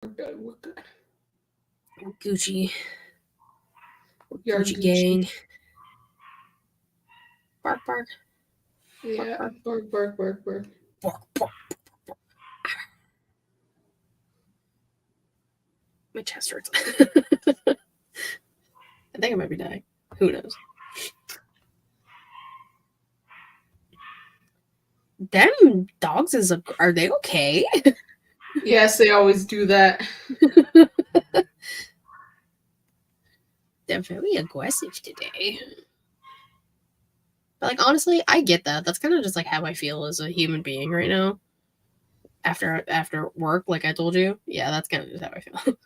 We're good. Gucci. You're Gucci gang. Bark, bark. Yeah, bark, bark, bark, bark. Bark, bark. My chest hurts. I think I might be dying. Who knows? Them dogs are they okay? Yes, they always do that. They're very aggressive today. But like honestly, I get that. That's kind of just like how I feel as a human being right now. After work, like I told you, yeah, that's kind of just how I feel.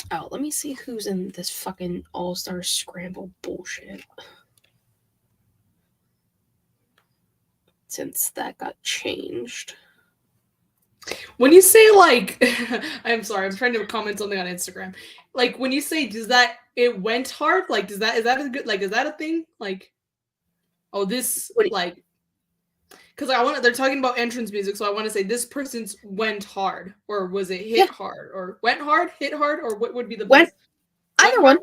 Oh, let me see who's in this fucking All-Star Scramble bullshit. Since that got changed. When you say like, I'm sorry, I'm trying to comment something on Instagram. Like when you say, does that it went hard? Like, is that a good is that a thing? Like, oh, this like, because I want they're talking about entrance music, so I want to say this person's went hard, or was it hit hard, or went hard, hit hard, or what would be the best? Either one.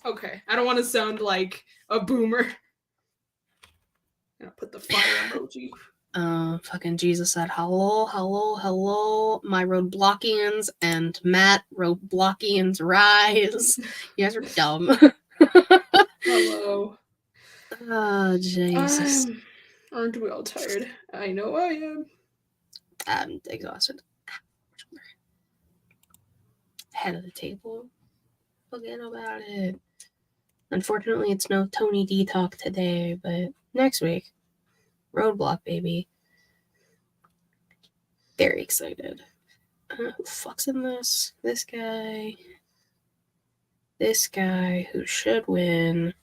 Okay, I don't want to sound like a boomer. I'll put the fire emoji. Fucking Jesus said, hello, hello, hello, my Roadblockians and Matt Roadblockians rise. You guys are dumb. Hello. Oh, Jesus. Aren't we all tired? I know I am. I'm exhausted. Head of the table. Forget about it. Unfortunately, it's no Tony D talk today, but next week, Roadblock, baby. Very excited. Who fucks in this? This guy. This guy who should win.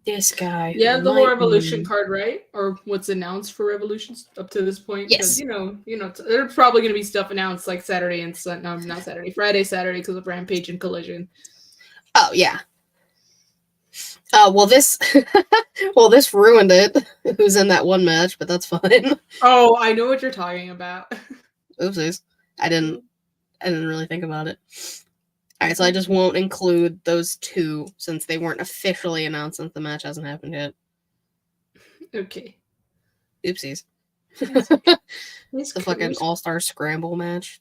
This guy. Yeah, the whole Revolution card, right? Or what's announced for Revolutions up to this point? Yes. Because there's probably going to be stuff announced like Saturday and Sunday. No, not Saturday. Friday, Saturday because of Rampage and Collision. Oh yeah. Well this ruined it. Who's in that one match, but that's fine. Oh, I know what you're talking about. Oopsies. I didn't really think about it. Alright, so I just won't include those two since they weren't officially announced since the match hasn't happened yet. Okay. Oopsies. It's the fucking All-Star Scramble match.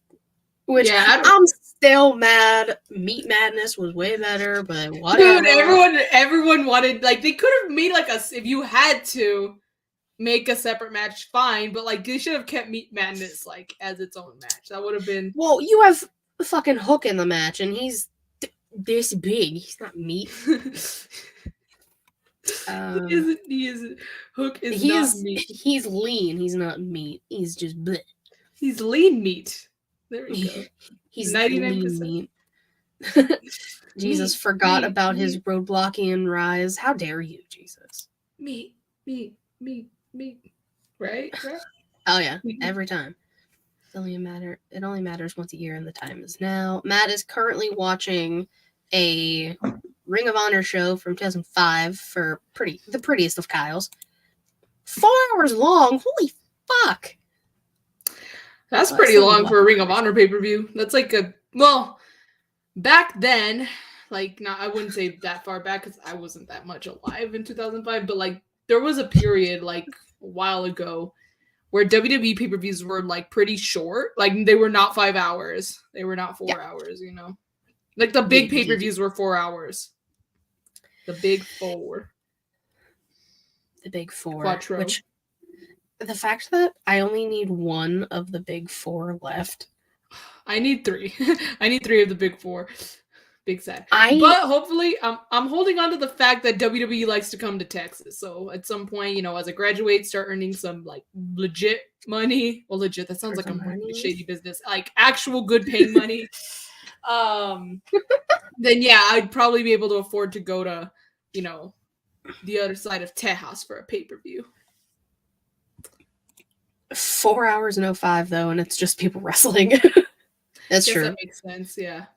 Which I'm still mad. Meat Madness was way better, but whatever. Dude, everyone wanted they could have made if you had to make a separate match, fine, but they should have kept Meat Madness as its own match. That would have been. Well, you have fucking Hook in the match, and he's this big. He's not meat. Hook is not meat. He's lean. He's not meat. He's just bleh. He's lean meat. There we go. He's 99% meat. Jesus forgot about his Roadblockian rise. How dare you, Jesus? Meat. Right? Oh yeah, every time. It only matters once a year, and the time is now. Matt is currently watching a Ring of Honor show from 2005 for the prettiest of Kyles. 4 hours long. Holy fuck! That's pretty long for a Ring of Honor pay-per-view. That's back then, I wouldn't say that far back because I wasn't that much alive in 2005, but there was a period a while ago where WWE pay-per-views were pretty short. They were not 5 hours. They were not 4 hours, the big pay-per-views were 4 hours. The big four. The big four. Quattro. Which, the fact that I only need one of the big four left. I need 3. I need 3 of the big four. Big sad. But hopefully, I'm holding on to the fact that WWE likes to come to Texas. So at some point, as I graduate, start earning some legit money. Well, legit, that sounds like a shady business. Actual good paying money. Then yeah, I'd probably be able to afford to go to, the other side of Tejas for a pay-per-view. 4 hours and 05 though, and it's just people wrestling. That's true. That makes sense, yeah.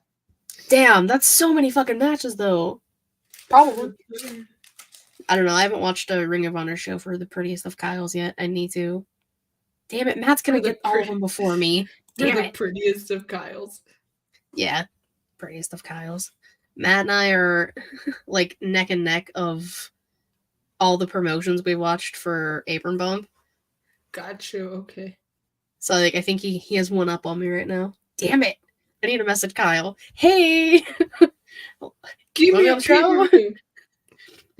Damn, that's so many fucking matches though. Probably. I don't know. I haven't watched a Ring of Honor show for the Prettiest of Kyles yet. I need to. Damn it, Matt's gonna For the get all of them before me. They're Damn the it. prettiest of Kyles. Yeah, Prettiest of Kyles. Matt and I are like neck and neck of all the promotions we watched for Apron Bump. Got you. Okay. So like I think he has one up on me right now. Damn it. I need to message Kyle. Hey, Give Want me me a on the show? show.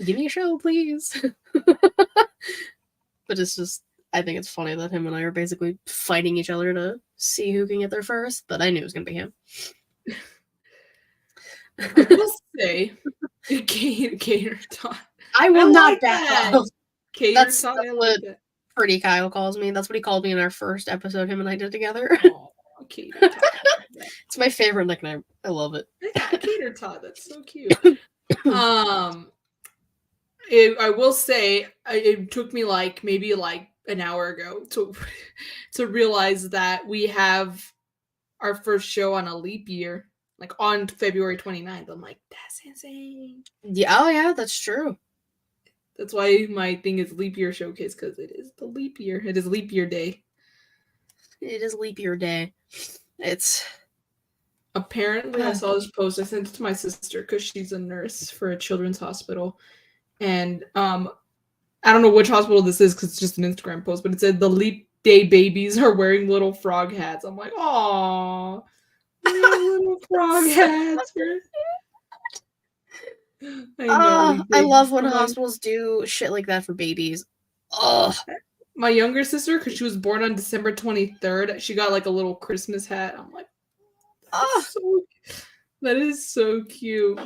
give me a show, please. But it's just I think it's funny that him and I are basically fighting each other to see who can get there first, but I knew it was gonna be him. I will say, Cater Tot. I will not like back that. off. Cater That's Tot. I like what that. Pretty Kyle calls me. That's what he called me in our first episode him and I did together. Oh, Cater Tot. It's my favorite nickname. I love it. Yeah, Cater Tot. That's so cute. I will say it took me like maybe like an hour ago to realize that we have our first show on a leap year, like on February 29th. I'm like, that's insane. Yeah, oh yeah, that's true. That's why my thing is leap year showcase, because it is the leap year. It is leap year day. It is leap year day. It's Apparently, I saw this post. I sent it to my sister because she's a nurse for a children's hospital. And I don't know which hospital this is because it's just an Instagram post, but it said the leap day babies are wearing little frog hats. I'm like, aw, little frog hats. I love when hospitals do shit like that for babies. Ugh. My younger sister, because she was born on December 23rd, she got like a little Christmas hat. I'm like, that is so cute.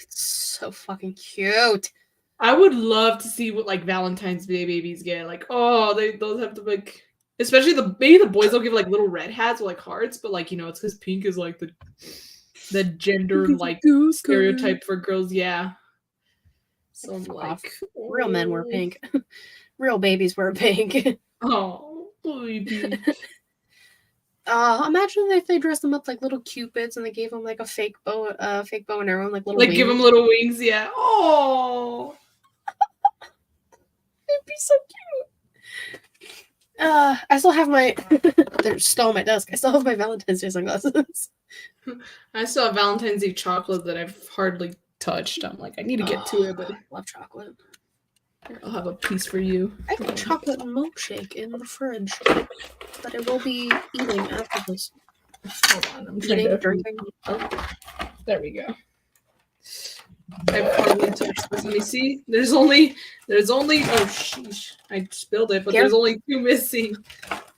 It's so fucking cute. I would love to see what like Valentine's Day babies get. Like, oh, those have to like, especially maybe the boys will give like little red hats or like hearts, but like it's because pink is like the gender like stereotype for girls. Yeah. So I'm like, real men wear pink. Real babies wear pink. Oh, baby. Imagine if they dressed them up like little cupids and they gave them like a fake bow and arrow, like little wings. Give them little wings. Yeah. Oh. It'd be so cute. I still have my. They're still on my desk. I still have my Valentine's Day sunglasses. I still have Valentine's Day chocolate that I've hardly touched. I'm like, I need to get to it, but I love chocolate. I'll have a piece for you. I have a chocolate milkshake in the fridge that I will be eating after this. Hold on, I'm drinking. Oh, there we go. I've hardly touched this. Let me see. There's only. Oh, sheesh! I spilled it, but there's only 2 missing.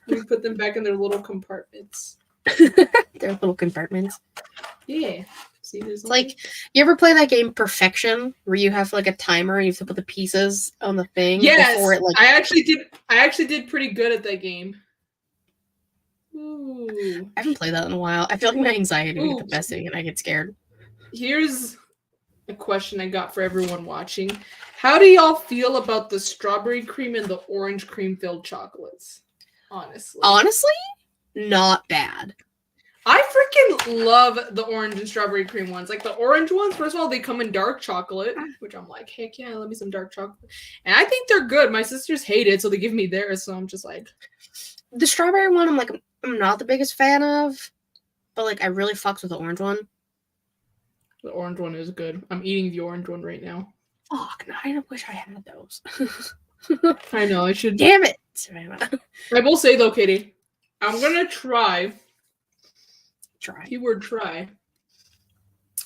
Let me put them back in their little compartments. Their little compartments. Yeah. See, there's like, you ever play that game Perfection, where you have like a timer and you have to put the pieces on the thing? Yes, before it, like... I actually did pretty good at that game. Ooh. I haven't played that in a while. I feel like my anxiety would get the best of me and I get scared. Here's a question I got for everyone watching. How do y'all feel about the strawberry cream and the orange cream filled chocolates? Honestly, not bad. I freaking love the orange and strawberry cream ones. Like the orange ones, first of all, they come in dark chocolate, which I'm like, heck yeah, let me some dark chocolate. And I think they're good. My sisters hate it, so they give me theirs. So I'm just like, the strawberry one, I'm not the biggest fan of, but like I really fucks with the orange one. The orange one is good. I'm eating the orange one right now. Fuck, I wish I had those. I know, I should. Damn it. I will say though, Katie, I'm gonna try. Keyword try.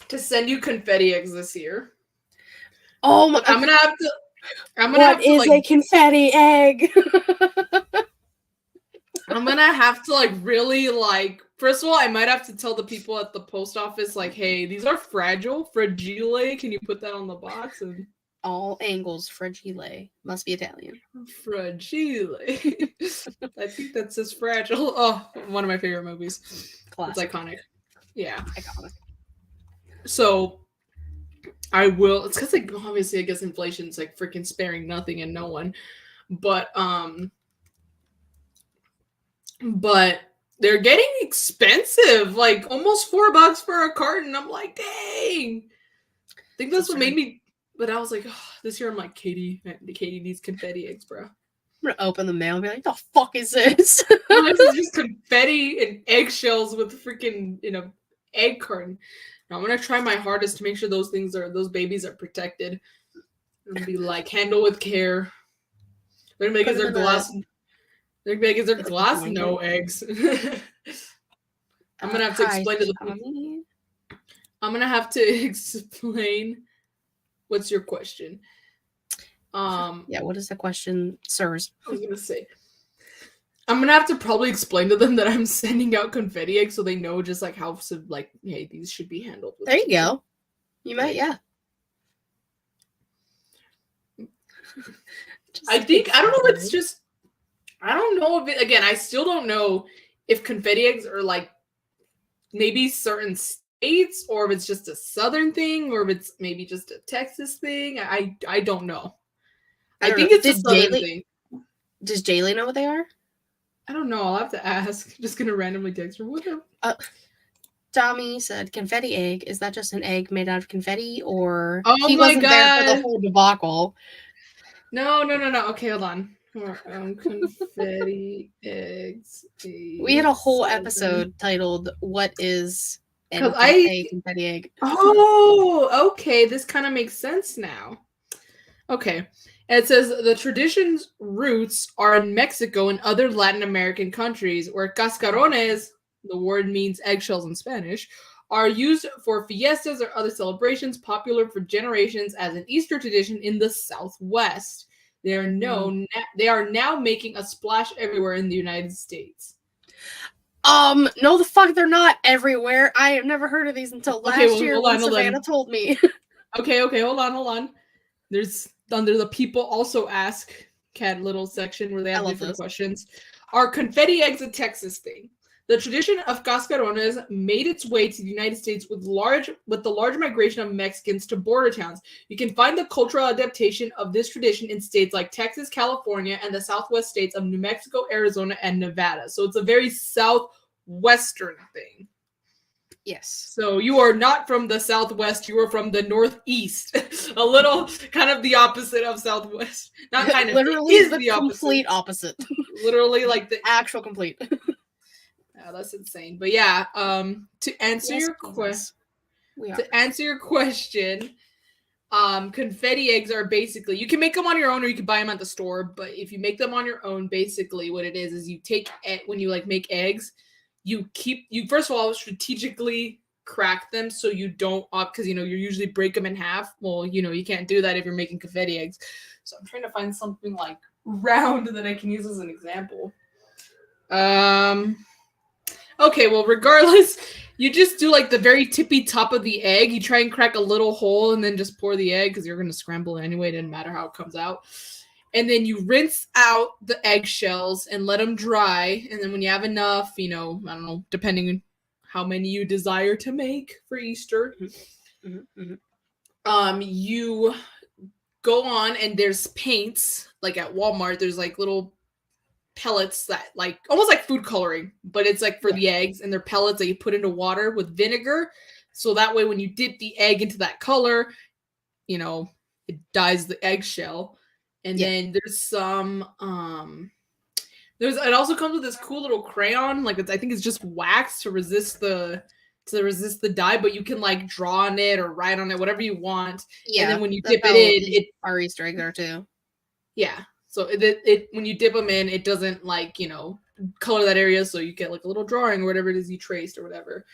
To send you confetti eggs this year. Oh my! I'm gonna have to. What is a confetti egg? I'm gonna have to like really like. First of all, I might have to tell the people at the post office like, "Hey, these are fragile. Fragile. Can you put that on the box?" And all angles fragile must be Italian. Fragile. I think that says fragile. Oh, one of my favorite movies. Classic. It's iconic. Yeah. Iconic. So I will. It's because like obviously I guess inflation's like freaking sparing nothing and no one, but they're getting expensive. Like almost $4 for a carton. I'm like, dang. I think that's what made me But I was like, oh, this year I'm like, Katie needs confetti eggs, bro. I'm gonna open the mail and be like, the fuck is this? This is just confetti and eggshells with freaking, egg carton. Now, I'm gonna try my hardest to make sure those babies are protected. And be like, handle with care. They're gonna make their glass. They're gonna make their glass no eggs. I'm gonna have to explain to the people. I'm gonna have to explain. What's your question? Yeah, what is the question, sirs? I was gonna say. I'm gonna have to probably explain to them that I'm sending out confetti eggs so they know just like how hey, these should be handled. There you go. You might, yeah. I don't know if it's just, I don't know if it, again, I still don't know if confetti eggs are like maybe certain states or if it's just a southern thing or if it's maybe just a Texas thing. I don't know. I think it's a southern thing. Does Jaylee know what they are? I don't know. I'll have to ask. I'm just gonna randomly text her. Whatever. Tommy said, "Confetti egg. Is that just an egg made out of confetti, or he wasn't there for the whole debacle?" No. Okay, hold on. Confetti eggs. We had a whole episode titled "What is a confetti egg?" Oh, okay. This kind of makes sense now. Okay. It says the tradition's roots are in Mexico and other Latin American countries where cascarones, the word means eggshells in Spanish, are used for fiestas or other celebrations popular for generations as an Easter tradition in the Southwest. They are now making a splash everywhere in the United States. No, the fuck, they're not everywhere. I have never heard of these until last year when Savannah told me. Okay, hold on. There's under the people also ask cat little section where they have different questions. Are confetti eggs a Texas thing? The tradition of cascarones made its way to the United States with the large migration of Mexicans to border towns. You can find the cultural adaptation of this tradition in states like Texas, California, and the southwest states of New Mexico, Arizona, and Nevada. So it's a very southwestern thing. Yes. So you are not from the Southwest, you are from the Northeast. A little kind of the opposite of Southwest. Not kind of, literally the complete opposite. Literally like the actual complete. Yeah, that's insane. But yeah, to answer your question, confetti eggs are basically, you can make them on your own or you can buy them at the store, but if you make them on your own, basically what it is you take it when you like make eggs, you first of all strategically crack them so you don't because you usually break them in half. Well, you can't do that if you're making confetti eggs. So I'm trying to find something like round that I can use as an example. Okay, well, regardless, you just do like the very tippy top of the egg. You try and crack a little hole and then just pour the egg because you're going to scramble it anyway. It doesn't matter how it comes out. And then you rinse out the eggshells and let them dry. And then when you have enough, I don't know, depending on how many you desire to make for Easter, you go on and there's paints, like at Walmart, there's like little pellets that like almost like food coloring, but it's like for the eggs, and they're pellets that you put into water with vinegar. So that way when you dip the egg into that color, it dyes the eggshell. And then there's some it also comes with this cool little crayon, like I think it's just wax to resist the dye, but you can like draw on it or write on it, whatever you want. Yeah. And then when you dip it in, our Easter egg there too. Yeah. So it when you dip them in, it doesn't like, color that area, so you get like a little drawing or whatever it is you traced or whatever.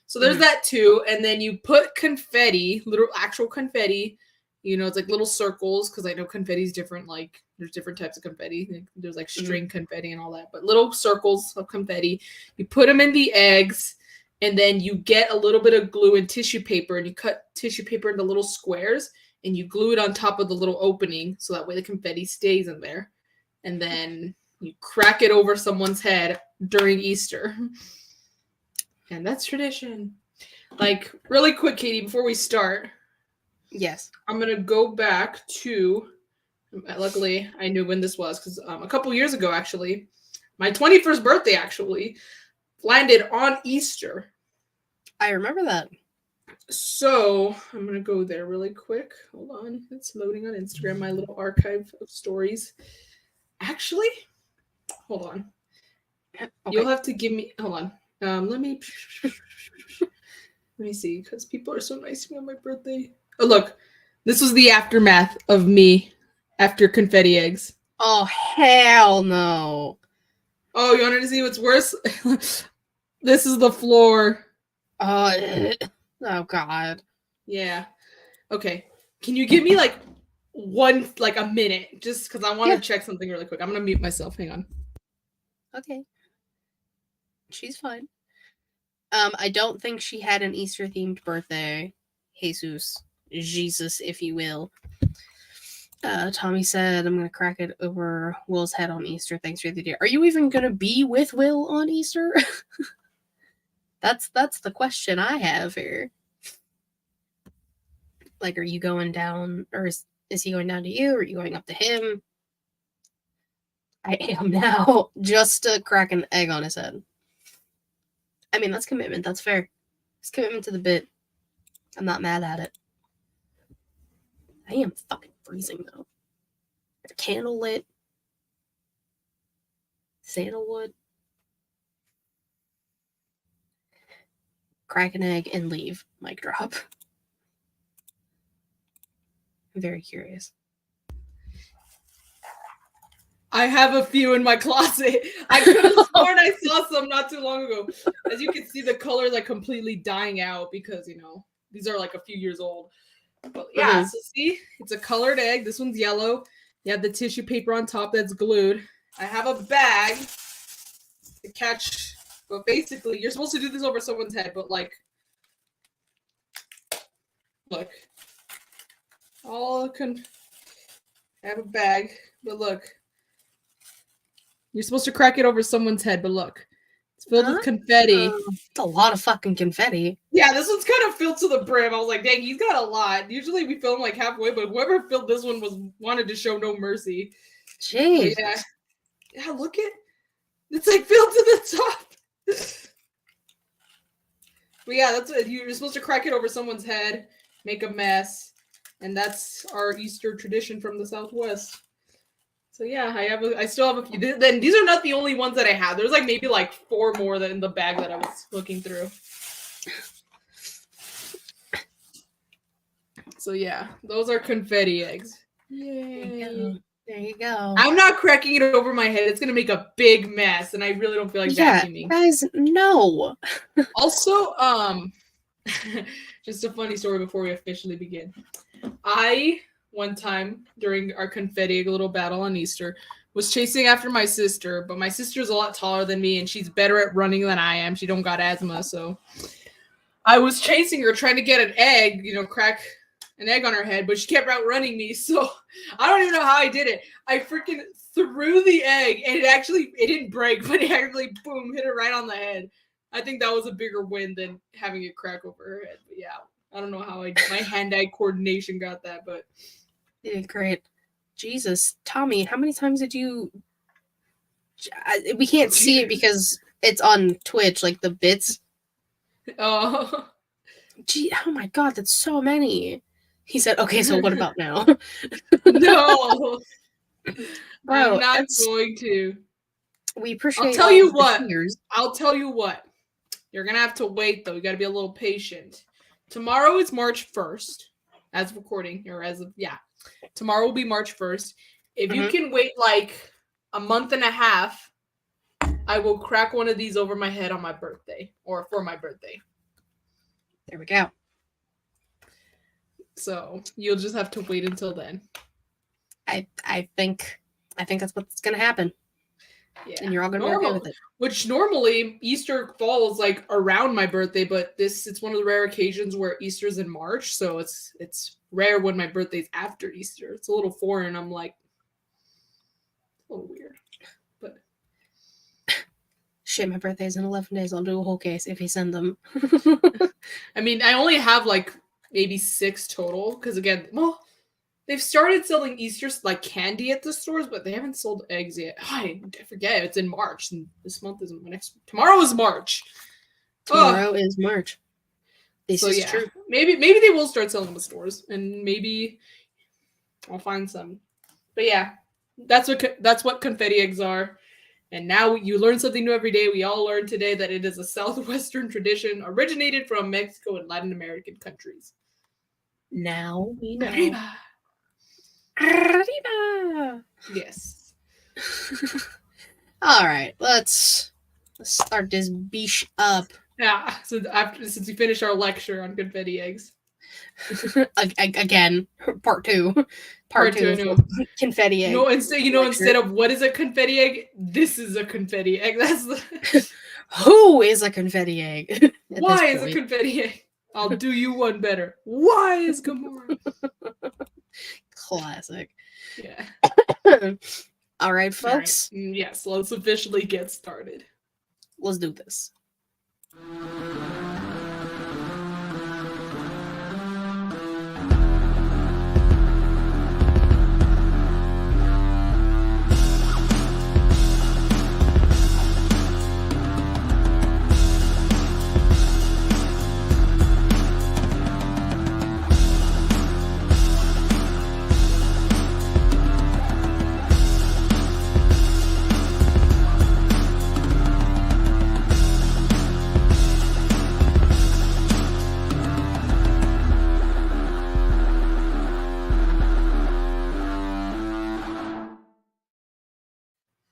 So there's that too. And then you put confetti, little actual confetti, it's like little circles, because I know confetti is different. Like there's different types of confetti. There's like string confetti and all that, but little circles of confetti. You put them in the eggs, and then you get a little bit of glue and tissue paper, and you cut tissue paper into little squares, and you glue it on top of the little opening, so that way the confetti stays in there. And then you crack it over someone's head during Easter. And that's tradition. Like, really quick, Katie, before we start. Yes. I'm going to go back to, luckily, I knew when this was, because a couple years ago, actually, my 21st birthday, actually, landed on Easter. I remember that. So I'm gonna go there really quick. Hold on, it's loading on Instagram. My little archive of stories. Actually, hold on. Okay. You'll have to give me. Hold on. Let me. Let me see, because people are so nice to me on my birthday. Oh, look, this was the aftermath of me after confetti eggs. Oh, hell no. Oh, you wanted to see what's worse? This is the floor. Oh, God. Yeah. Okay. Can you give me like a minute, just because I want to check something really quick. I'm gonna mute myself. Hang on. Okay. She's fine. I don't think she had an Easter themed birthday. Jesus, if you will. Tommy said, "I'm gonna crack it over Will's head on Easter. Thanks for the idea. Are you even gonna be with Will on Easter?" That's the question I have here. Like, are you going down, or is he going down to you, or are you going up to him? I am now, just to crack an egg on his head. I mean, that's commitment. That's fair. It's commitment to the bit. I'm not mad at it. I am fucking freezing, though. The candle lit. Sandalwood. Crack an egg and leave. Mic drop. I'm very curious. I have a few in my closet. I could have sworn I saw some not too long ago. As you can see, the color's like completely dying out because, these are like a few years old. But yeah, so see, it's a colored egg. This one's yellow. You have the tissue paper on top that's glued. I have a bag to catch. But basically, you're supposed to do this over someone's head, but like, look. I have a bag, but look. You're supposed to crack it over someone's head, but look. It's filled with confetti. It's a lot of fucking confetti. Yeah, this one's kind of filled to the brim. I was like, dang, he's got a lot. Usually we fill them like halfway, but whoever filled this one wanted to show no mercy. Jeez. Yeah, look at it's like filled to the top. But yeah, that's what you're supposed to crack it over someone's head, make a mess, and that's our Easter tradition from the Southwest. So yeah, I still have a few. Then these are not the only ones that I have. There's like maybe like 4 more in the bag that I was looking through. So yeah, those are confetti eggs. Yay. There you go. I'm not cracking it over my head. It's gonna make a big mess, and I really don't feel like vacuuming. Guys, no. Also, just a funny story before we officially begin. One time during our confetti little battle on Easter, was chasing after my sister, but my sister's a lot taller than me, and she's better at running than I am. She don't got asthma, so I was chasing her, trying to get an egg, crack an egg on her head, but she kept outrunning me, so I don't even know how I did it. I freaking threw the egg, and it didn't break, but it actually, boom, hit her right on the head. I think that was a bigger win than having it crack over her head, but yeah. I don't know how my hand-eye coordination got that, but... Yeah, great. Jesus. Tommy, how many times did you... We can't see it because it's on Twitch, like the bits. Oh. Gee, oh my god, that's so many. He said, okay, so what about now? No. Bro, I'm not going to. We appreciate I'll tell you what. You're going to have to wait, though. You got to be a little patient. Tomorrow is March 1st, as of recording, or as of, yeah. Tomorrow will be March 1st. If you can wait like a month and a half, I will crack one of these over my head on my birthday, or for my birthday. There we go. So you'll just have to wait until then. I think that's what's going to happen. Yeah. And you're all going to be okay with it. Which normally Easter falls like around my birthday, but it's one of the rare occasions where Easter's in March, so it's rare when my birthday's after Easter. It's a little foreign. I'm like, a little weird. But shit, my birthday's in 11 days. I'll do a whole case if you send them. I mean, I only have like maybe 6 total, because again, well, they've started selling Easter like candy at the stores, but they haven't sold eggs yet. I forget. It's in March, and this month is tomorrow is March. Tomorrow is March. This So is yeah, true. maybe they will start selling the stores, and maybe I'll find some. But yeah, that's what confetti eggs are. And now you learn something new every day. We all learned today that it is a southwestern tradition originated from Mexico and Latin American countries. Now we know. Arriba. Arriba. Yes. All right, let's start this beach up. Yeah. So since we finished our lecture on confetti eggs, Again, part two. Part two, I of know. confetti egg. No, instead of what is a confetti egg, this is a confetti egg. That's the Who is a confetti egg? at why this is a point? confetti egg? I'll do you one better. Why is Gamora? Classic. Yeah. All right, folks. All right. Yes, let's officially get started. Let's do this.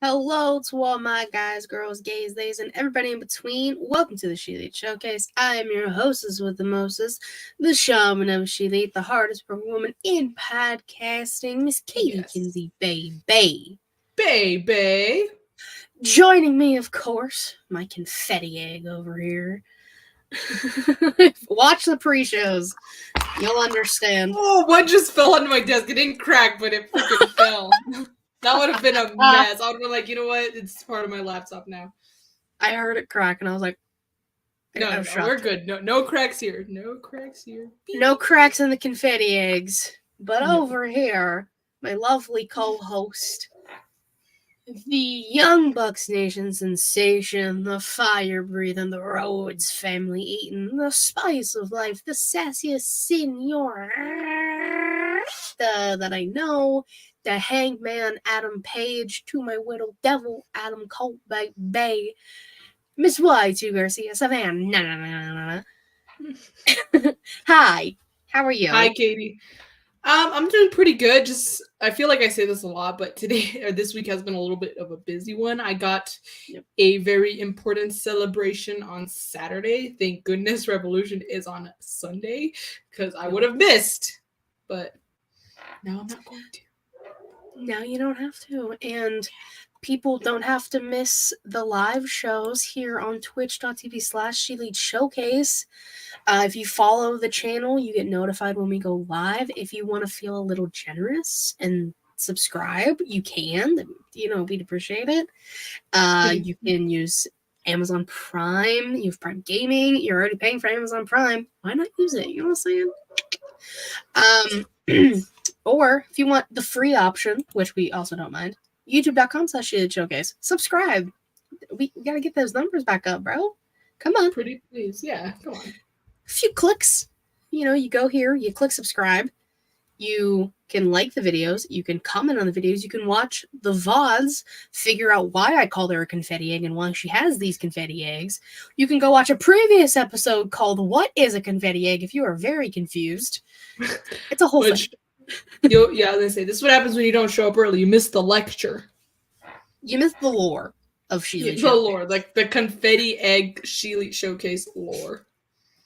Hello to all my guys, girls, gays, theys, and everybody in between. Welcome to the She Elite Showcase. I am your hostess with the mostest, the shaman of She Elite, the hardest working woman in podcasting, Miss Katie Kinsey, baby. Baby. Joining me, of course, my confetti egg over here. Watch the pre-shows. You'll understand. Oh, one just fell onto my desk. It didn't crack, but it freaking fell. That would have been a mess. I would have been like, you know what? It's part of my laptop now. I heard it crack, and I was like, no, we're good. No cracks here. No cracks here. No cracks in the confetti eggs. But No. over here, my lovely co-host, the Young Bucks Nation sensation, the fire-breathing, the Rhodes family eating, the spice of life, the sassiest senor that I know, the hangman Adam Page, to my widow devil Adam Cole Bay, Miss Y2 Garcia Savannah. Hi, how are you? Hi, Katie. I'm doing pretty good. Just I feel like I say this a lot, but today or this week has been a little bit of a busy one. I got a very important celebration on Saturday. Thank goodness Revolution is on Sunday because I would have missed. But now I'm not going to. Now you don't have to. And people don't have to miss the live shows here on twitch.tv/She Elite Showcase. If you follow the channel, you get notified when we go live. If you want to feel a little generous and subscribe, you can. We'd appreciate it. You can use Amazon Prime. You have Prime Gaming. You're already paying for Amazon Prime. Why not use it? You know what I'm saying? Or if you want the free option, which we also don't mind, youtube.com/She Elite Showcase. Subscribe. We got to get those numbers back up, bro. Come on. Pretty please. Yeah, come on. A few clicks. You go here, you click subscribe. You can like the videos. You can comment on the videos. You can watch the VODs, figure out why I called her a confetti egg and why she has these confetti eggs. You can go watch a previous episode called What is a Confetti Egg if you are very confused. It's a whole thing. I was gonna say this is what happens when you don't show up early. You miss the lecture. You miss the lore of She Elite The Showcase. lore, like the confetti egg She Elite Showcase lore.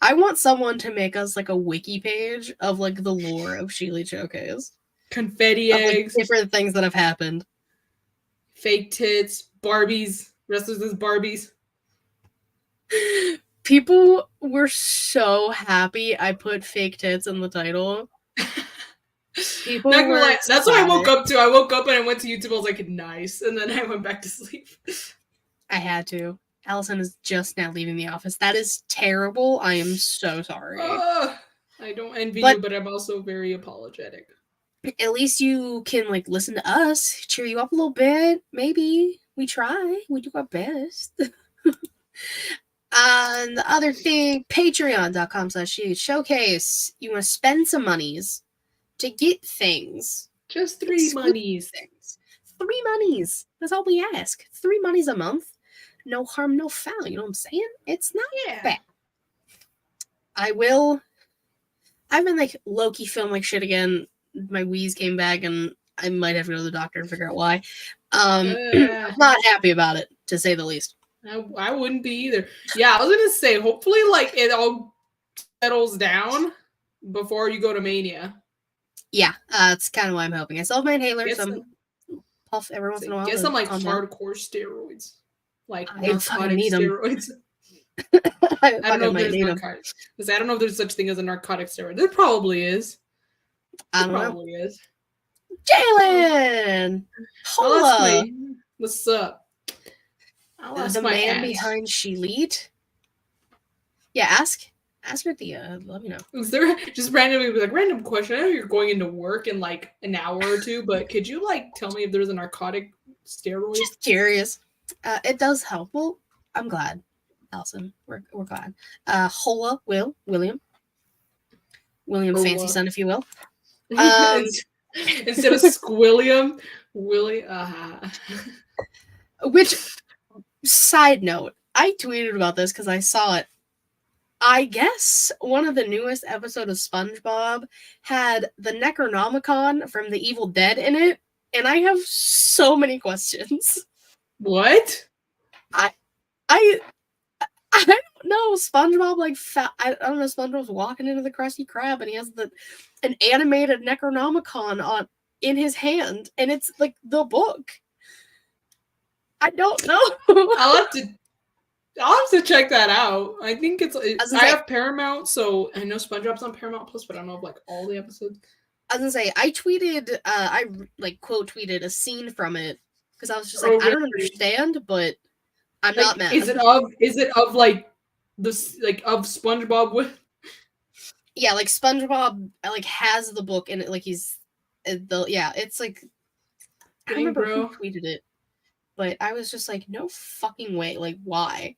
I want someone to make us like a wiki page of like the lore of She Elite Showcase. Confetti Of, like, eggs, different things that have happened. fake tits, Barbies, wrestlers as Barbies. People were so happy I put fake tits in the title. People Not gonna were lie, that's what I woke ecstatic. up to. I woke up and I went to YouTube. I was like, nice, and then I went back to sleep. I had to. Allison is just now leaving the office. That is terrible. I am so sorry. I don't envy you, but I'm also very apologetic. At least you can like listen to us, cheer you up a little bit. Maybe we try. We do our best. And the other thing, patreon.com/showcase. You want to spend some monies to get things. Just 3 Exclusive monies. things. 3 monies. That's all we ask. 3 monies a month. No harm, no foul. You know what I'm saying? It's not bad. I've been like low-key feeling like shit again. My wheeze came back and I might have to go to the doctor and figure out why. I'm not happy about it, to say the least. I wouldn't be either. Yeah, I was gonna say, hopefully, like, it all settles down before you go to Mania. Yeah, that's kind of why I'm hoping. I still have my inhaler, Get so some, puff every once in a while. get some like calm down. hardcore steroids, like I fucking narcotic need 'em. steroids. I I don't know if might there's need 'em. narcotics. I don't know if there's such thing as a narcotic steroid. There probably is. I don't know. Probably is. Jalen! Hola! What's up? I lost The my man ass. behind Shelit? Yeah, ask her the let me know. Is there just randomly like random question? I know you're going into work in like an hour or two, but could you like tell me if there's a narcotic steroid? Just curious. It does help. Well, I'm glad, Allison. We're glad. Hola, William, fancy son, if you will. Instead of Squilliam, Willie. Which, side note, I tweeted about this because I saw it. I guess one of the newest episodes of SpongeBob had the Necronomicon from the Evil Dead in it, and I have so many questions. What? I don't know. SpongeBob I don't know. SpongeBob's walking into the Krusty Krab, and he has an animated Necronomicon in his hand, and it's like the book. I don't know. I'll have to check that out. I think I have Paramount, so I know SpongeBob's on Paramount Plus, but I don't know if like all the episodes. I was gonna say I tweeted, I like quote tweeted a scene from it because I was just like, I don't understand, but I'm not mad. Is it of like this like of SpongeBob with? Yeah, like SpongeBob like has the book and like he's it's like I don't remember who tweeted it, but I was just like, no fucking way, like why?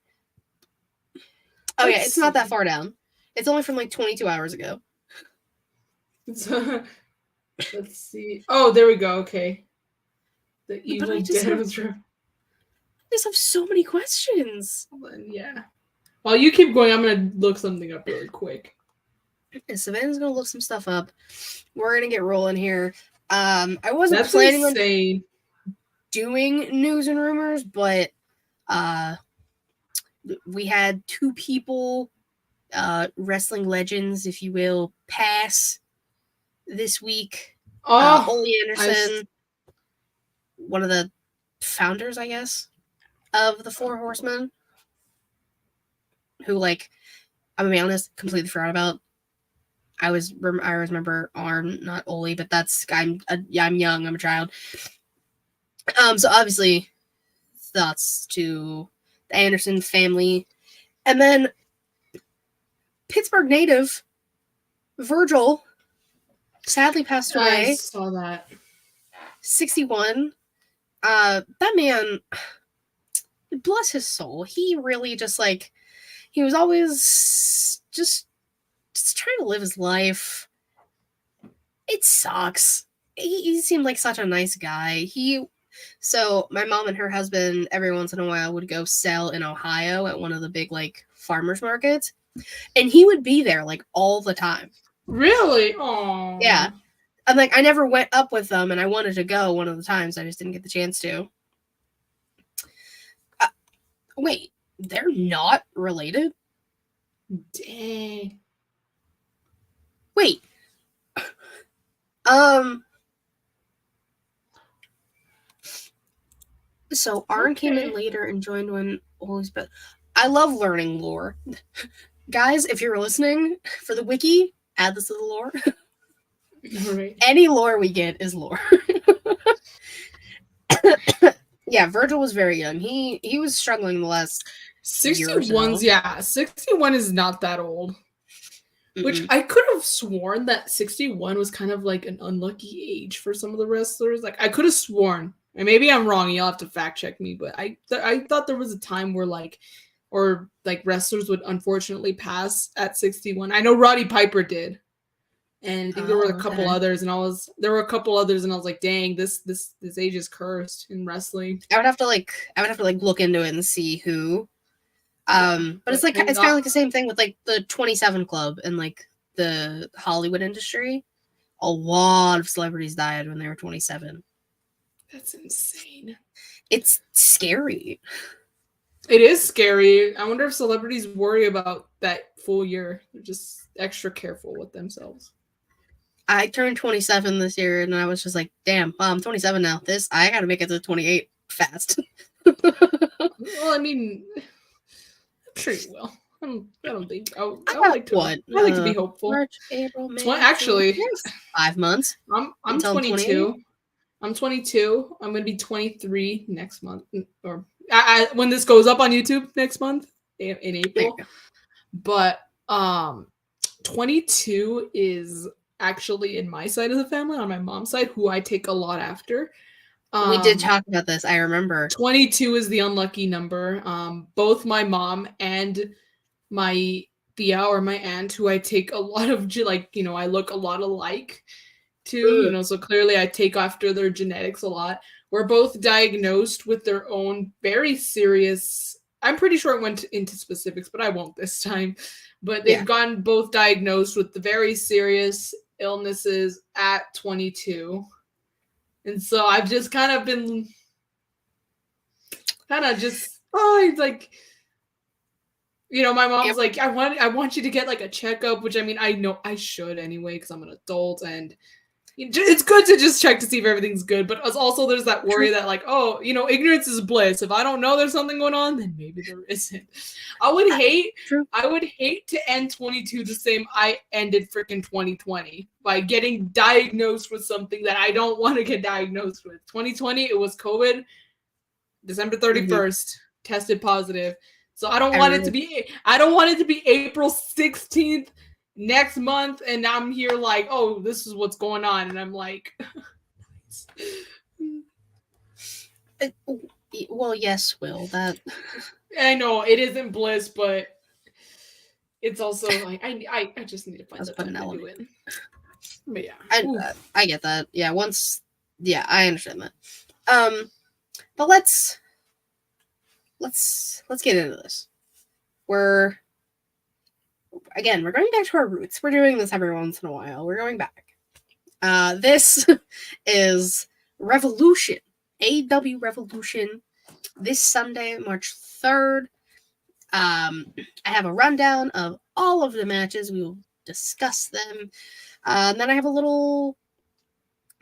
Oh yeah, it's not that far down. It's only from like 22 hours ago. Let's see. Oh, there we go. Okay. The Evil Dead. I just have so many questions. Yeah. While you keep going, I'm gonna look something up really quick. Savannah's gonna look some stuff up. We're gonna get rolling here. I wasn't planning on doing news and rumors, but we had 2 people, wrestling legends, if you will, pass this week. Ole Anderson, one of the founders, I guess, of the 4 Horsemen, who, like, I'm gonna be honest, completely forgot about. I always remember Arn, not Ole, but I'm young, I'm a child. So obviously, thoughts to the Anderson family, and then Pittsburgh native Virgil sadly passed away. I saw that. 61. That man, bless his soul. He really just like he was always just trying to live his life. It sucks. He seemed like such a nice guy. So my mom and her husband every once in a while would go sell in Ohio at one of the big like farmers markets, and he would be there like all the time. Really? Oh. Yeah. I'm like, I never went up with them, and I wanted to go one of the times. I just didn't get the chance to. Wait, they're not related? Dang. Wait. So Arn came in later and joined when Ole's but I love learning lore. Guys, if you're listening for the wiki, add this to the lore. Right. Any lore we get is lore. Yeah, Virgil was very young. He was struggling the last 61's, yeah. 61 is not that old. Mm-mm. Which I could have sworn that 61 was kind of like an unlucky age for some of the wrestlers. Like I could have sworn, and maybe I'm wrong. You'll have to fact check me, but I thought there was a time where like or like wrestlers would unfortunately pass at 61. I know Roddy Piper did. And I think there were a couple others, and I was like, dang, this age is cursed in wrestling. I would have to look into it and see who. But it's kind of like the same thing with like the 27 Club and like the Hollywood industry. A lot of celebrities died when they were 27. That's insane. It's scary. It is scary. I wonder if celebrities worry about that full year. They're just extra careful with themselves. I turned 27 this year, and I was just like, damn, I'm 27 now. I gotta make it to 28 fast. Well, I mean, I'm sure you will. I don't think. I like to be hopeful. March, April, May. Actually, 5 months. I'm 22. I'm 22. I'm gonna be 23 next month, or when this goes up on YouTube next month in April. But 22 is actually in my side of the family, on my mom's side, who I take a lot after. We did talk about this. I remember. 22 is the unlucky number. Both my mom and my Thea, or my aunt, who I take a lot of, I look a lot alike to, so clearly I take after their genetics a lot. We're both diagnosed with their own very serious, I'm pretty sure it went into specifics, but I won't this time. But they've gotten both diagnosed with the very serious illnesses at 22. And so I've just kind of been it's like, my mom's like, I want you to get like a checkup, which I mean, I know I should anyway, because I'm an adult, and it's good to just check to see if everything's good. But also there's that worry that like, oh, ignorance is bliss. If I don't know there's something going on, then maybe there isn't. I would hate to end 22 the same I ended freaking 2020 by getting diagnosed with something that I don't want to get diagnosed with. 2020, it was COVID. December 31st, tested positive. So I don't want it to be April 16th next month, and I'm here like, oh, this is what's going on, and I'm like, well, yes, Will, that I know it isn't bliss, but it's also like I just need to find something to do it. But yeah, I get that. Yeah, I understand that. But let's get into this. We're going back to our roots. We're doing this every once in a while. We're going back. This is Revolution, AEW Revolution, this Sunday, March 3rd. I have a rundown of all of the matches. We will discuss them. And then I have a little,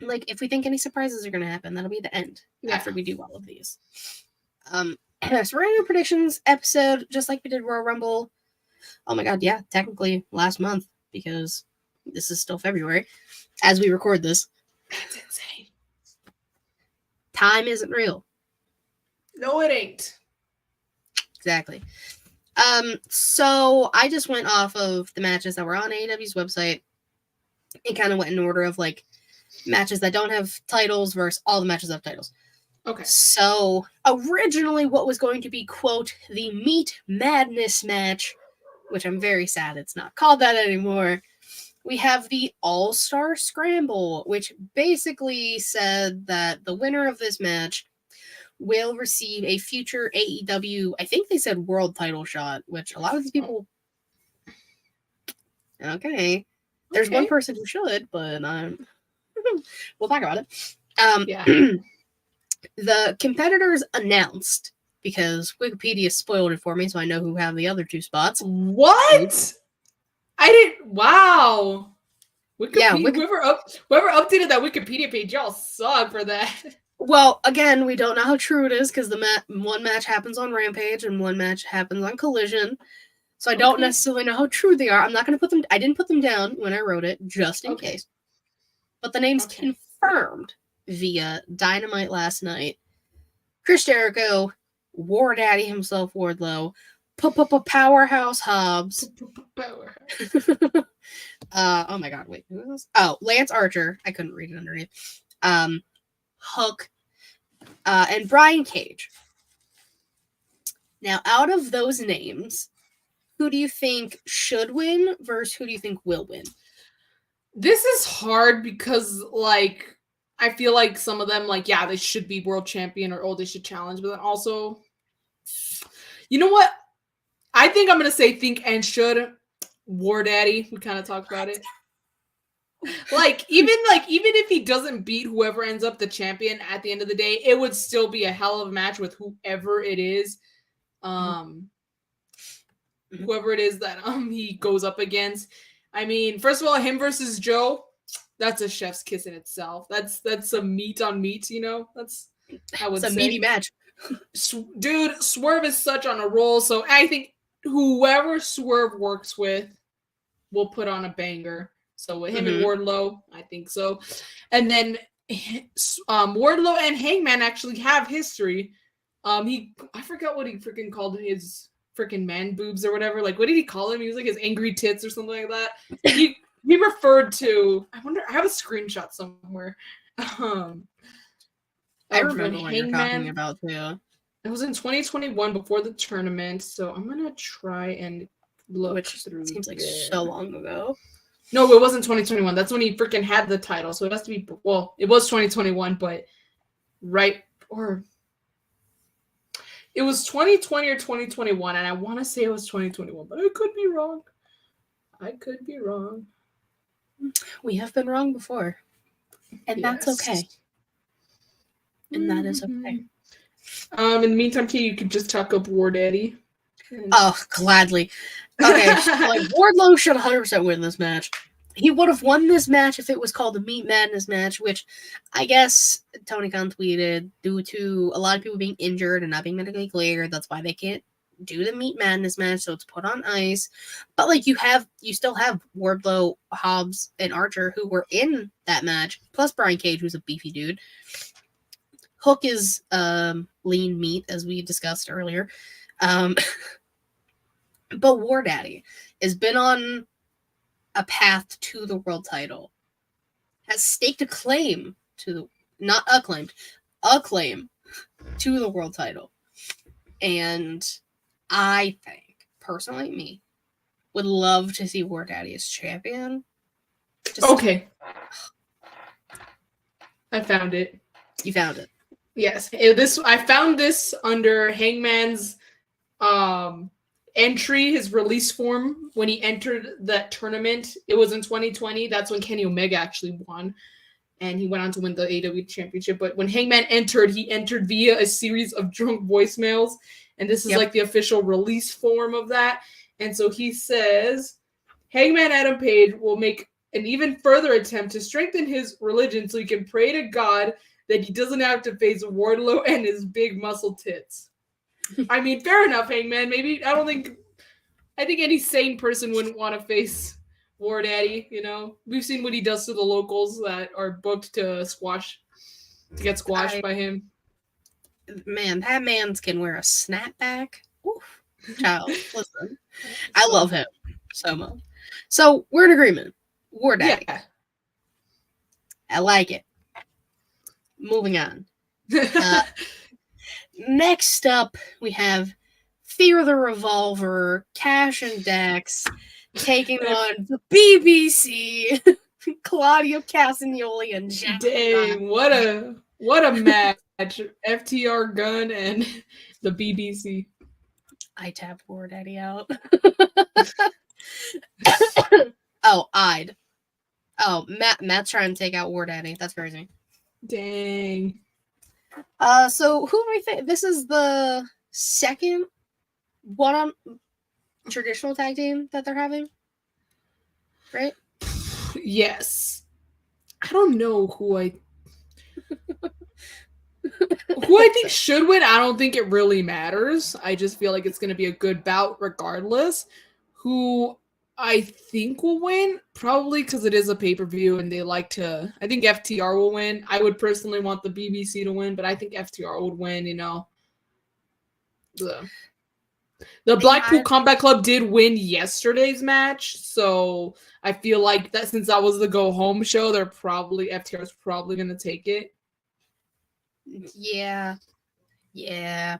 like, if we think any surprises are going to happen, that'll be the end after we do all of these. So we're going to do predictions episode, just like we did Royal Rumble. Oh my god, yeah, technically last month, because this is still February as we record this. That's insane. Time isn't real. No, it ain't. Exactly. So I just went off of the matches that were on AEW's website and kind of went in order of like matches that don't have titles versus all the matches that have titles. Okay. So originally what was going to be, quote, the Meat Madness match, which I'm very sad it's not called that anymore. We have the All-Star Scramble, which basically said that the winner of this match will receive a future AEW, I think they said world title shot, which a lot of these people... Okay. There's one person who should, but we'll talk about it. The competitors announced, because Wikipedia spoiled it for me, so I know who have the other two spots. What? I didn't. Wow. Wikipedia, whoever updated that Wikipedia page, y'all suck for that. Well, again, we don't know how true it is because one match happens on Rampage and one match happens on Collision. So I don't necessarily know how true they are. I'm not going to put them. I didn't put them down when I wrote it, just in case. But the name's confirmed via Dynamite last night. Chris Jericho, War Daddy himself, Wardlow, Powerhouse Hobbs. Oh my god, wait, who is this? Oh, Lance Archer. I couldn't read it underneath. Hook, and Brian Cage. Now, out of those names, who do you think should win versus who do you think will win? This is hard because, like, I feel like some of them, like, yeah, they should be world champion or, oh, they should challenge. But then also, you know what? I think I'm going to say think and should. War Daddy. We kind of talked about it. Even if he doesn't beat whoever ends up the champion at the end of the day, it would still be a hell of a match with whoever it is. Whoever it is that he goes up against. I mean, first of all, him versus Joe, that's a chef's kiss in itself. That's some meat on meat, you know? That's it's a meaty match. Dude, Swerve is such on a roll, so I think whoever Swerve works with will put on a banger. So with him and Wardlow, I think so. And then Wardlow and Hangman actually have history. I forgot what he freaking called his freaking man boobs or whatever. Like, what did he call him? He was like his angry tits or something like that. He referred to. I wonder. I have a screenshot somewhere. I remember what you're talking about too. It was in 2021 before the tournament, so I'm gonna try and look. Which seems like so long ago. No, it wasn't 2021. That's when he freaking had the title. So it has to be. Well, it was 2021, but it was 2020 or 2021, and I want to say it was 2021, but I could be wrong. We have been wrong before, and that's okay. And that is okay. In the meantime, Kate, you could just talk up War Daddy. Oh, gladly. Okay, so, like, Wardlow should 100% win this match. He would have won this match if it was called the Meat Madness match, which I guess Tony Khan tweeted due to a lot of people being injured and not being medically cleared. That's why they can't do the Meat Madness match, so it's put on ice. But like you still have Wardlow, Hobbs, and Archer who were in that match, plus Brian Cage, who's a beefy dude. Hook is lean meat, as we discussed earlier. But War Daddy has been on a path to the world title, has staked a claim to a claim to the world title. And I think, personally, would love to see War Daddy as champion. Okay. I found it. You found it. Yes. I found this under Hangman's entry, his release form when he entered that tournament. It was in 2020. That's when Kenny Omega actually won. And he went on to win the AEW championship. But when Hangman entered, he entered via a series of drunk voicemails. And this is like the official release form of that. And so he says, Hangman Adam Page will make an even further attempt to strengthen his religion so he can pray to God that he doesn't have to face Wardlow and his big muscle tits. I mean, fair enough, Hangman. Maybe, I think any sane person wouldn't want to face War Daddy, you know? We've seen what he does to the locals that are booked to get squashed by him. Man, that man's can wear a snapback. Oof. Child, listen. I love him so much. So, we're in agreement. War Daddy. Yeah. I like it. Moving on. Next up, we have Fear the Revolver, Cash and Dax taking on the BBC, Claudio Castagnoli and Jack. Dang, what a match. FTR Gunn and the BBC. I tapped War Daddy out. I'd. Oh, Matt's trying to take out War Daddy. That's crazy. Dang. So who do we think? This is the second one-on traditional tag team that they're having, right? Yes. I don't know who I think should win. I don't think it really matters. I just feel like it's going to be a good bout regardless. Who I think will win, probably because it is a pay-per-view and they like to. I think FTR will win. I would personally want the BBC to win, but I think FTR would win. You know, the Blackpool Combat Club did win yesterday's match, so I feel like that since that was the go-home show, FTR is probably going to take it. Yeah,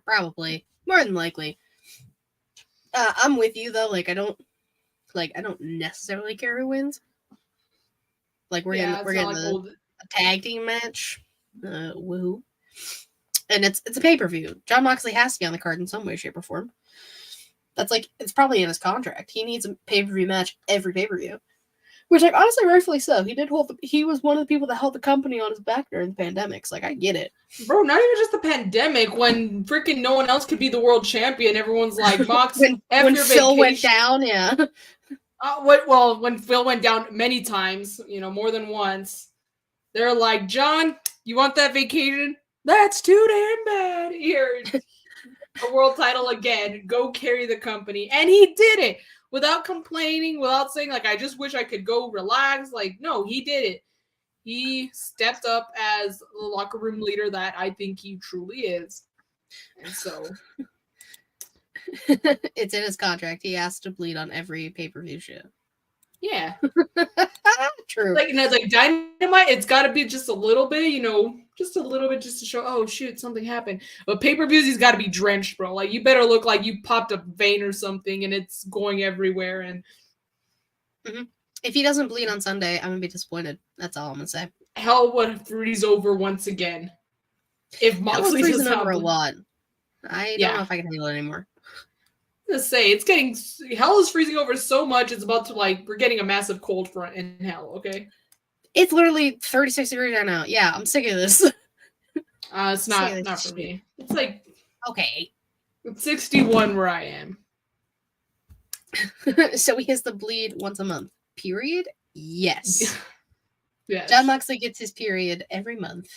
probably more than likely. I'm with you though. Like I don't necessarily care who wins. Like we're Yeah, getting it's not like a old. tag team match. Woo. And it's a pay-per-view. Jon Moxley has to be on the card in some way, shape, or form. That's like it's probably in his contract. He needs a pay-per-view match every pay-per-view. Which, like, honestly, rightfully so. He was one of the people that held the company on his back during the pandemics. Like, I get it. Bro, not even just the pandemic. When freaking no one else could be the world champion, everyone's like, Mox, when your Phil went vacation. down, yeah. When Phil went down many times, more than once, they're like, John, you want that vacation? That's too damn bad. Here, a world title again. Go carry the company. And he did it without complaining, without saying, like, I just wish I could go relax. Like, no, he did it. He stepped up as the locker room leader that I think he truly is. And so it's in his contract. He has to bleed on every pay-per-view show. yeah. True. Like, it's like Dynamite, it's got to be just a little bit, just a little bit just to show, oh, shoot, something happened. But pay-per-views, he's got to be drenched, bro. Like, you better look like you popped a vein or something and it's going everywhere. And if he doesn't bleed on Sunday, I'm going to be disappointed. That's all I'm going to say. Hell would freeze over once again. If Moxley does not over a lot. I don't know if I can handle it anymore. To say hell is freezing over so much it's about to we're getting a massive cold front in hell. Okay, it's literally 36 degrees right now. Yeah, I'm sick of this. It's not for me. It's like okay, it's 61 where I am. So he has to bleed once a month. Period. Yes. Yes. Jon Moxley gets his period every month.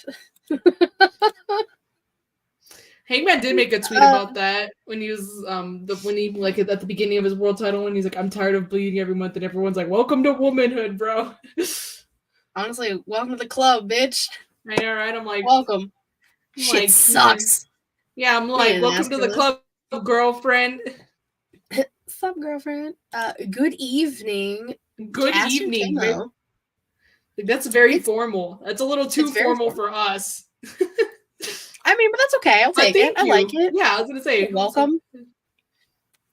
Hangman did make a tweet about that when he was at the beginning of his world title when he's like, I'm tired of bleeding every month, and everyone's like, welcome to womanhood, bro. Honestly, welcome to the club, bitch. I know, right? I'm like, welcome. Shit sucks. Yeah, I'm like, welcome to the club, girlfriend. Sup, girlfriend? Good evening. Good evening. That's very formal. That's a little too formal for us. I mean, but that's okay. I'll take it. I like it. Yeah, I was gonna say, welcome.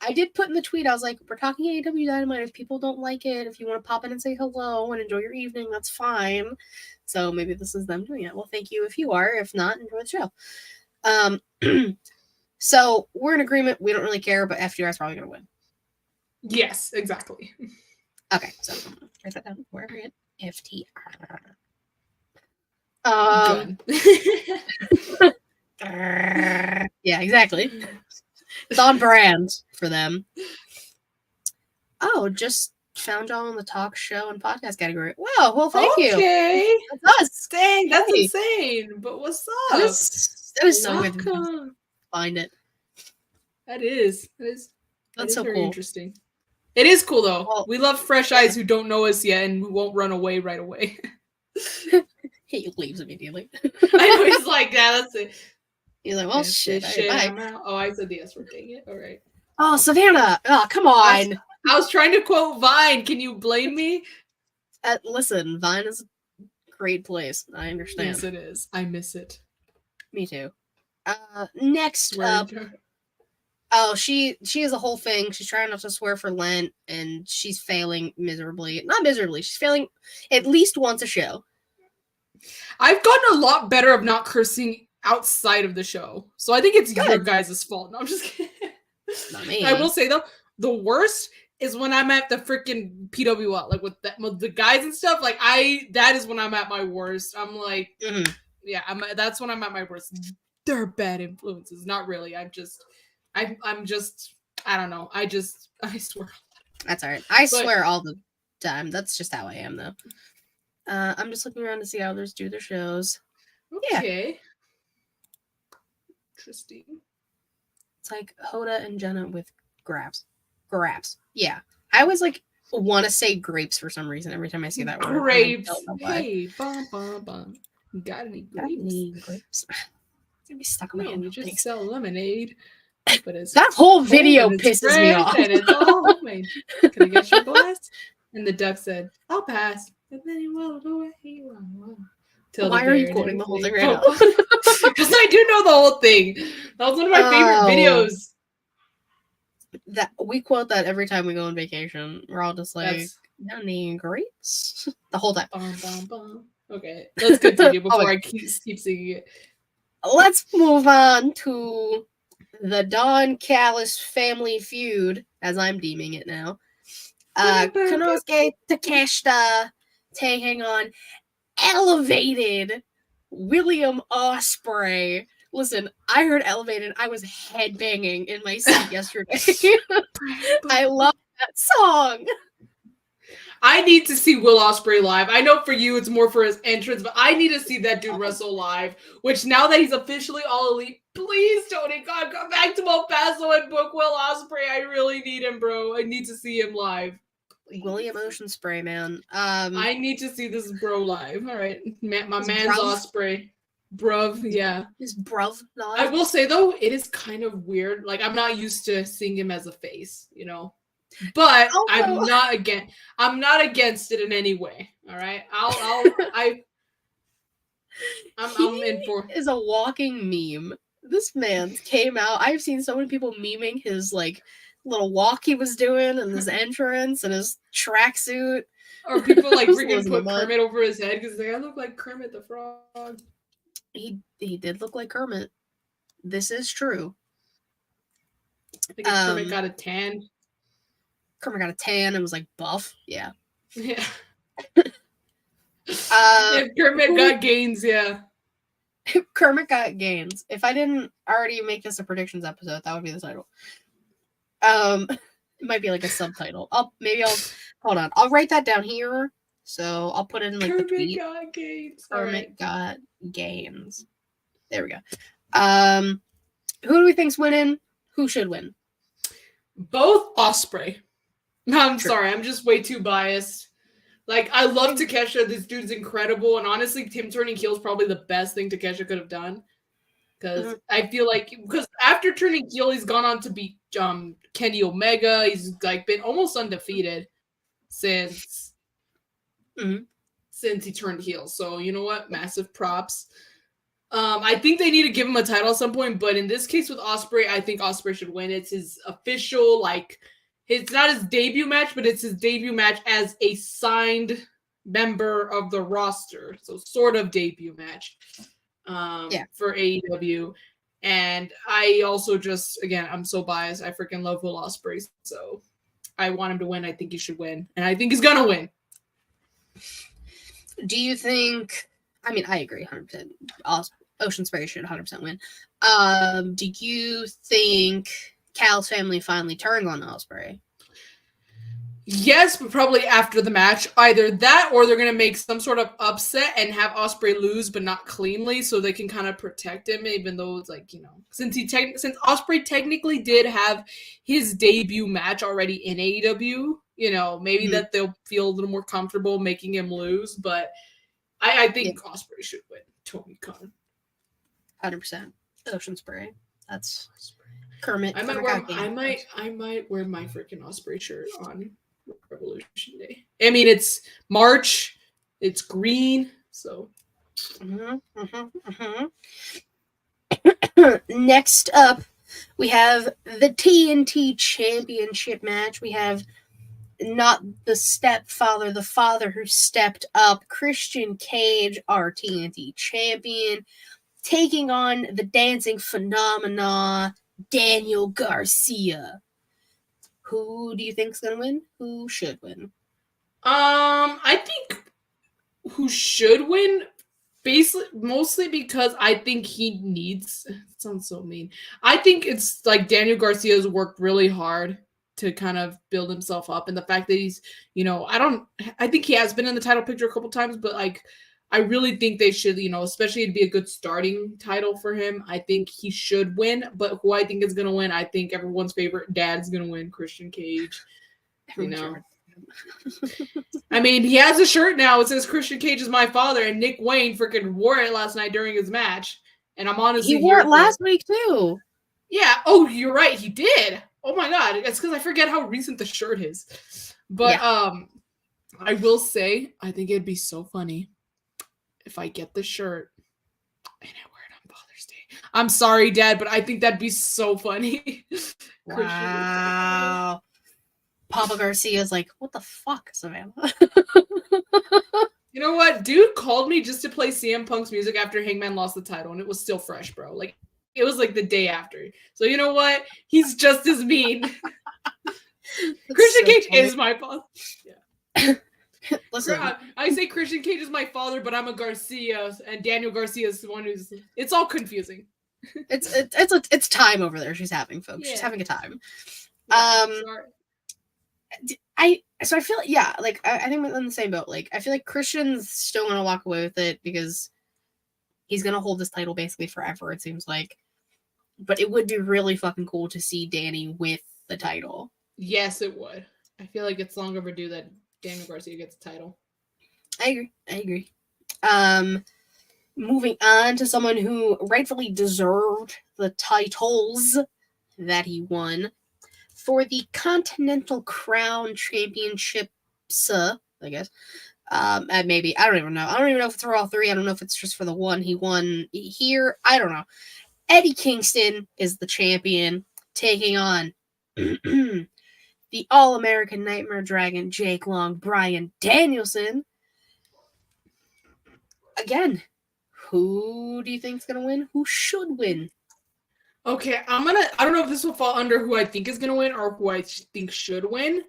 I did put in the tweet, I was like, we're talking AEW Dynamite. If people don't like it, if you want to pop in and say hello and enjoy your evening, that's fine. So maybe this is them doing it. Well, thank you if you are. If not, enjoy the show. So we're in agreement. We don't really care, but FTR is probably going to win. Yes, exactly. Okay, so write that down. Where are we at? FTR. Yeah, exactly. It's on brand for them. Oh, just found y'all on the talk show and podcast category. Wow, well, thank you. Okay. That's us. Dang, that's insane. But what's up? That is so good to find it. That is so very cool. Interesting. It is cool though. Well, we love fresh eyes who don't know us yet and who won't run away right away. He leaves immediately. I know, he's like, yeah, that's it. He's like, well, shit. I'm out. Oh, I said the S word. Dang it. All right. Oh, Savannah. Oh, come on. I was trying to quote Vine. Can you blame me? Listen, Vine is a great place. I understand. Yes, it is. I miss it. Me too. Next up. Oh, she has a whole thing. She's trying not to swear for Lent, and she's failing miserably. Not miserably. She's failing at least once a show. I've gotten a lot better of not cursing outside of the show. So I think it's your guys' fault. No, I'm just kidding. Not me. I will say, though, the worst is when I'm at the freaking PWL, like with the guys and stuff. Like, that is when I'm at my worst. I'm like, yeah, that's when I'm at my worst. They're bad influences. Not really. I'm just, I don't know. I swear. That's all right. I swear all the time. That's just how I am, though. I'm just looking around to see how others do their shows. Okay. Yeah. Interesting. It's like Hoda and Jenna with grabs. Yeah. I always want to say grapes for some reason every time I see that word. Grapes. Hey, bum. Got any grapes? It's gonna be stuck in my Man, you just sell lemonade. But that whole video pisses me off. And it's all homemade. Can I get your glass? And the duck said, I'll pass. And then he rolled away. Why are you quoting the whole thing right now? Because I do know the whole thing. That was one of my favorite videos. That we quote that every time we go on vacation. We're all just like, That's "Honey, grapes," the whole time. bum, bum, bum. Okay, let's continue Oh my before I God. keep singing it. Let's move on to the Don Callis family feud, as I'm deeming it now. Konosuke Takeshita taking on elevated William Ospreay. Listen, I heard elevated. I was headbanging in my seat yesterday. I love that song. I need to see Will Ospreay live. I know for you it's more for his entrance, but I need to see that dude wrestle live. Which now that he's officially all elite, please, Tony God, come back to El Paso and book Will Ospreay. I really need him, bro. I need to see him live. Please. William Ocean Spray, man. I need to see this bro live. All right, my man's bruv? Ospreay, bruv. Yeah, His bruv I live. will say though, it is kind of weird. Like I'm not used to seeing him as a face, you know. But I'm not against it in any way. All right, I'm in for. Is a walking meme. This man came out. I've seen so many people memeing his like little walk he was doing and his entrance and his tracksuit. Or people like Just freaking losing put my mind. Kermit over his head because I look like Kermit the Frog. He did look like Kermit. This is true. I think if Kermit got a tan. Kermit got a tan and was like buff. Yeah. Yeah. If Kermit got gains, yeah. Kermit got gains. If I didn't already make this a predictions episode, that would be the title. It might be like a subtitle. I'll hold on. I'll write that down here. So I'll put it in like Kermit the tweet. got gains. Kermit got gains. There we go. Who do we think's winning? Who should win? Both Ospreay. I'm Sure. sorry, I'm just way too biased. Like, I love Takeshita. This dude's incredible. And honestly, him turning heel is probably the best thing Takeshita could have done. Because I feel like, because after turning heel, he's gone on to beat Kenny Omega. He's like been almost undefeated since he turned heel. So, you know what? Massive props. I think they need to give him a title at some point. But in this case with Ospreay, I think Ospreay should win. It's his official, like, it's not his debut match, but it's his debut match as a signed member of the roster. So sort of debut match for AEW. And I also just, again, I'm so biased. I freaking love Will Ospreay. So I want him to win. I think he should win. And I think he's going to win. Do you think, I mean, I agree 100%. Ocean Spray should 100% win. Do you think Cal's family finally turns on Ospreay? Yes, but probably after the match. Either that or they're going to make some sort of upset and have Ospreay lose, but not cleanly, so they can kind of protect him, even though it's like, you know, since Ospreay technically did have his debut match already in AEW, you know, maybe that they'll feel a little more comfortable making him lose, but I think Ospreay should win. Tony Khan. 100%. Ocean Spray. That's Kermit. I might wear my freaking Ospreay shirt on Revolution Day. I mean, it's March. It's green, so. Next up, we have the TNT Championship match. We have not the stepfather, the father who stepped up, Christian Cage, our TNT champion, taking on the dancing phenomena, Daniel Garcia. Who do you think's gonna win? Who should win? I think who should win, basically, mostly because I think he needs. It sounds so mean. I think it's like Daniel Garcia's worked really hard to kind of build himself up, and the fact that he's, you know, I think he has been in the title picture a couple times, but like, I really think they should, you know, especially it'd be a good starting title for him. I think he should win, but who I think is going to win, I think everyone's favorite dad's going to win, Christian Cage. You know, I mean, he has a shirt now. It says Christian Cage is my father, and Nick Wayne freaking wore it last night during his match. And I'm honestly, he wore it last week too. Yeah. Oh, you're right. He did. Oh my God. It's because I forget how recent the shirt is. But I will say, I think it'd be so funny if I get the shirt and I wear it on Father's Day. I'm sorry, Dad, but I think that'd be so funny. Wow. Papa Garcia's like, what the fuck, Savannah? You know what? Dude called me just to play CM Punk's music after Hangman lost the title, and it was still fresh, bro. Like, it was like the day after. So you know what? He's just as mean. Christian Cage is my father. Yeah. Listen, I say Christian Cage is my father, but I'm a Garcia, and Daniel Garcia is the one who's. It's all confusing. It's time over there. She's having, folks. Yeah. She's having a time. Yeah, sorry. I feel like, yeah, like I think we're on the same boat. Like, I feel like Christian's still gonna walk away with it because he's gonna hold this title basically forever, it seems like. But it would be really fucking cool to see Danny with the title. Yes, it would. I feel like it's long overdue that Daniel Garcia gets the title. I agree. Moving on to someone who rightfully deserved the titles that he won for the Continental Crown Championships, I guess. Maybe. I don't even know. I don't even know if it's for all three. I don't know if it's just for the one he won here. I don't know. Eddie Kingston is the champion, taking on the All-American Nightmare Dragon, Jake Long, Bryan Danielson. Again, who do you think is going to win? Who should win? Okay, I don't know if this will fall under who I think is going to win or who I think should win,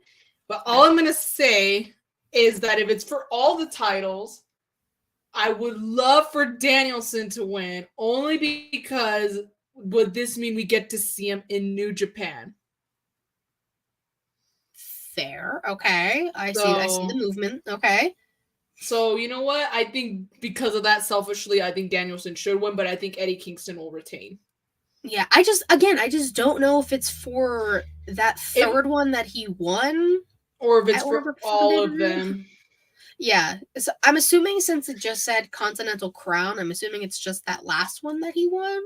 but all I'm going to say is that if it's for all the titles, I would love for Danielson to win, only because would this mean we get to see him in New Japan? Fair. Okay. I see the movement. Okay. So, you know what? I think because of that, selfishly, I think Danielson should win, but I think Eddie Kingston will retain. Yeah, I just don't know if it's for that third one that he won. Or if it's for all of them. Yeah. So I'm assuming, since it just said Continental Crown, I'm assuming it's just that last one that he won.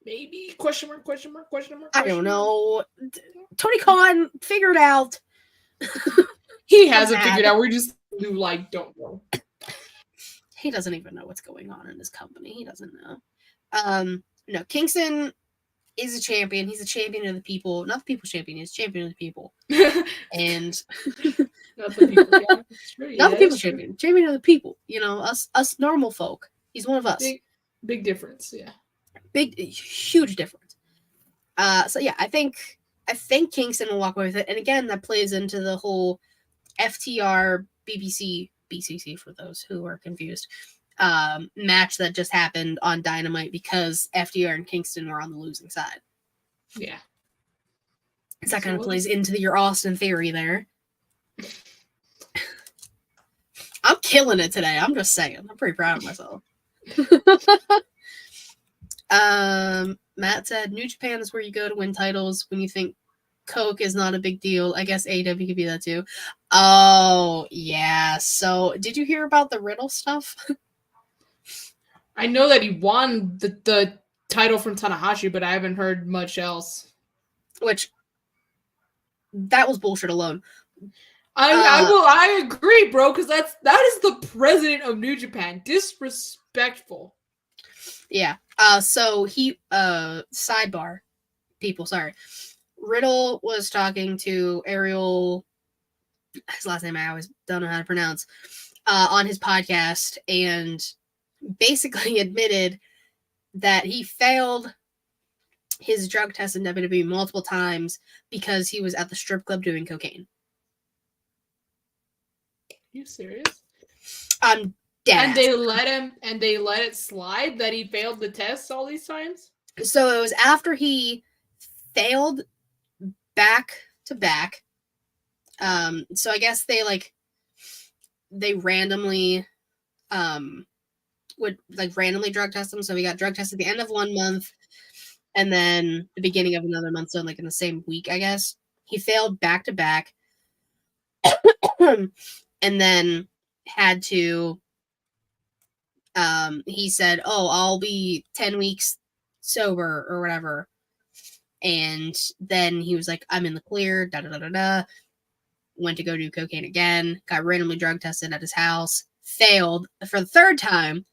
Maybe? Question mark, question mark, question mark. I don't know. Tony Khan, figure it out. He hasn't figured out. We're just don't know. He doesn't even know what's going on in his company. He doesn't know. No, Kingston is a champion. He's a champion of the people. Not the people's champion. He's a champion of the people. And not the people. Yeah, not the people's champion. Champion of the people. You know, us normal folk. He's one of us. Big difference. Yeah. Huge difference. So yeah, I think Kingston will walk away with it. And again, that plays into the whole FTR BBC BCC, for those who are confused, match that just happened on Dynamite, because FTR and Kingston were on the losing side. Yeah. So that kind of plays into your Austin theory there. I'm killing it today. I'm just saying. I'm pretty proud of myself. Matt said New Japan is where you go to win titles when you think Coke is not a big deal. I guess AEW could be that too. Oh, yeah. So, did you hear about the Riddle stuff? I know that he won the title from Tanahashi, but I haven't heard much else. Which, that was bullshit alone. I agree, bro, because that is the president of New Japan. Disrespectful. Yeah. So he sidebar, people, sorry. Riddle was talking to Ariel, his last name I always don't know how to pronounce, on his podcast, and basically admitted that he failed his drug test in WWE multiple times because he was at the strip club doing cocaine. Are you serious? I'm dead. And they let it slide that he failed the test all these times? So it was after he failed back to back. So I guess they randomly would randomly drug test him. So he got drug tested at the end of 1 month and then the beginning of another month. So in the same week, I guess. He failed back to back. And then had to he said, "Oh, I'll be 10 weeks sober or whatever." And then he was like, "I'm in the clear, da da da da da." Went to go do cocaine again, got randomly drug tested at his house, failed for the third time,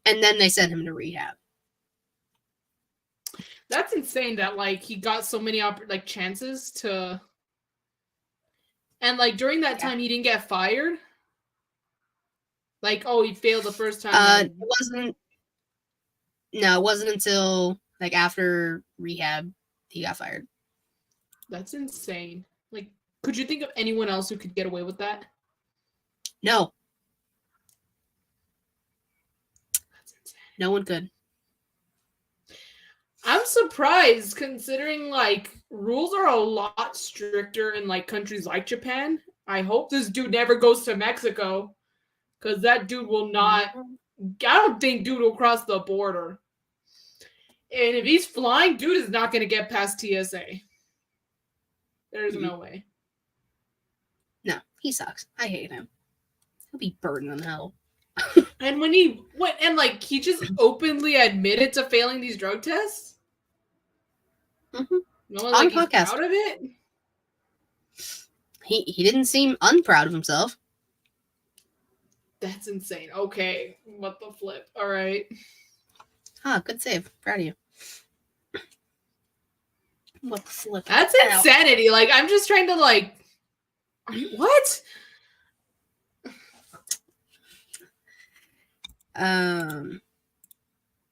and then they sent him to rehab. That's insane that like he got so many chances to, and like during that time he didn't get fired. Like, oh, he failed the first time. It wasn't. No, it wasn't until like after rehab he got fired. That's insane. Like, could you think of anyone else who could get away with that? No, That's insane. no one could. I'm surprised considering like rules are a lot stricter in like countries like Japan. I hope this dude never goes to Mexico because that dude will not. I don't think dude will cross the border. And if he's flying, dude is not going to get past TSA. There's no way. No, he sucks. I hate him. He'll be burned in hell. And when he went and like he just openly admitted to failing these drug tests. Mm-hmm. No one like he's podcast. proud of it. He didn't seem unproud of himself. That's insane. Okay, what the flip? All right. Ah, good save. Proud of you. What the flip? That's insanity. Like I'm just trying to like. What?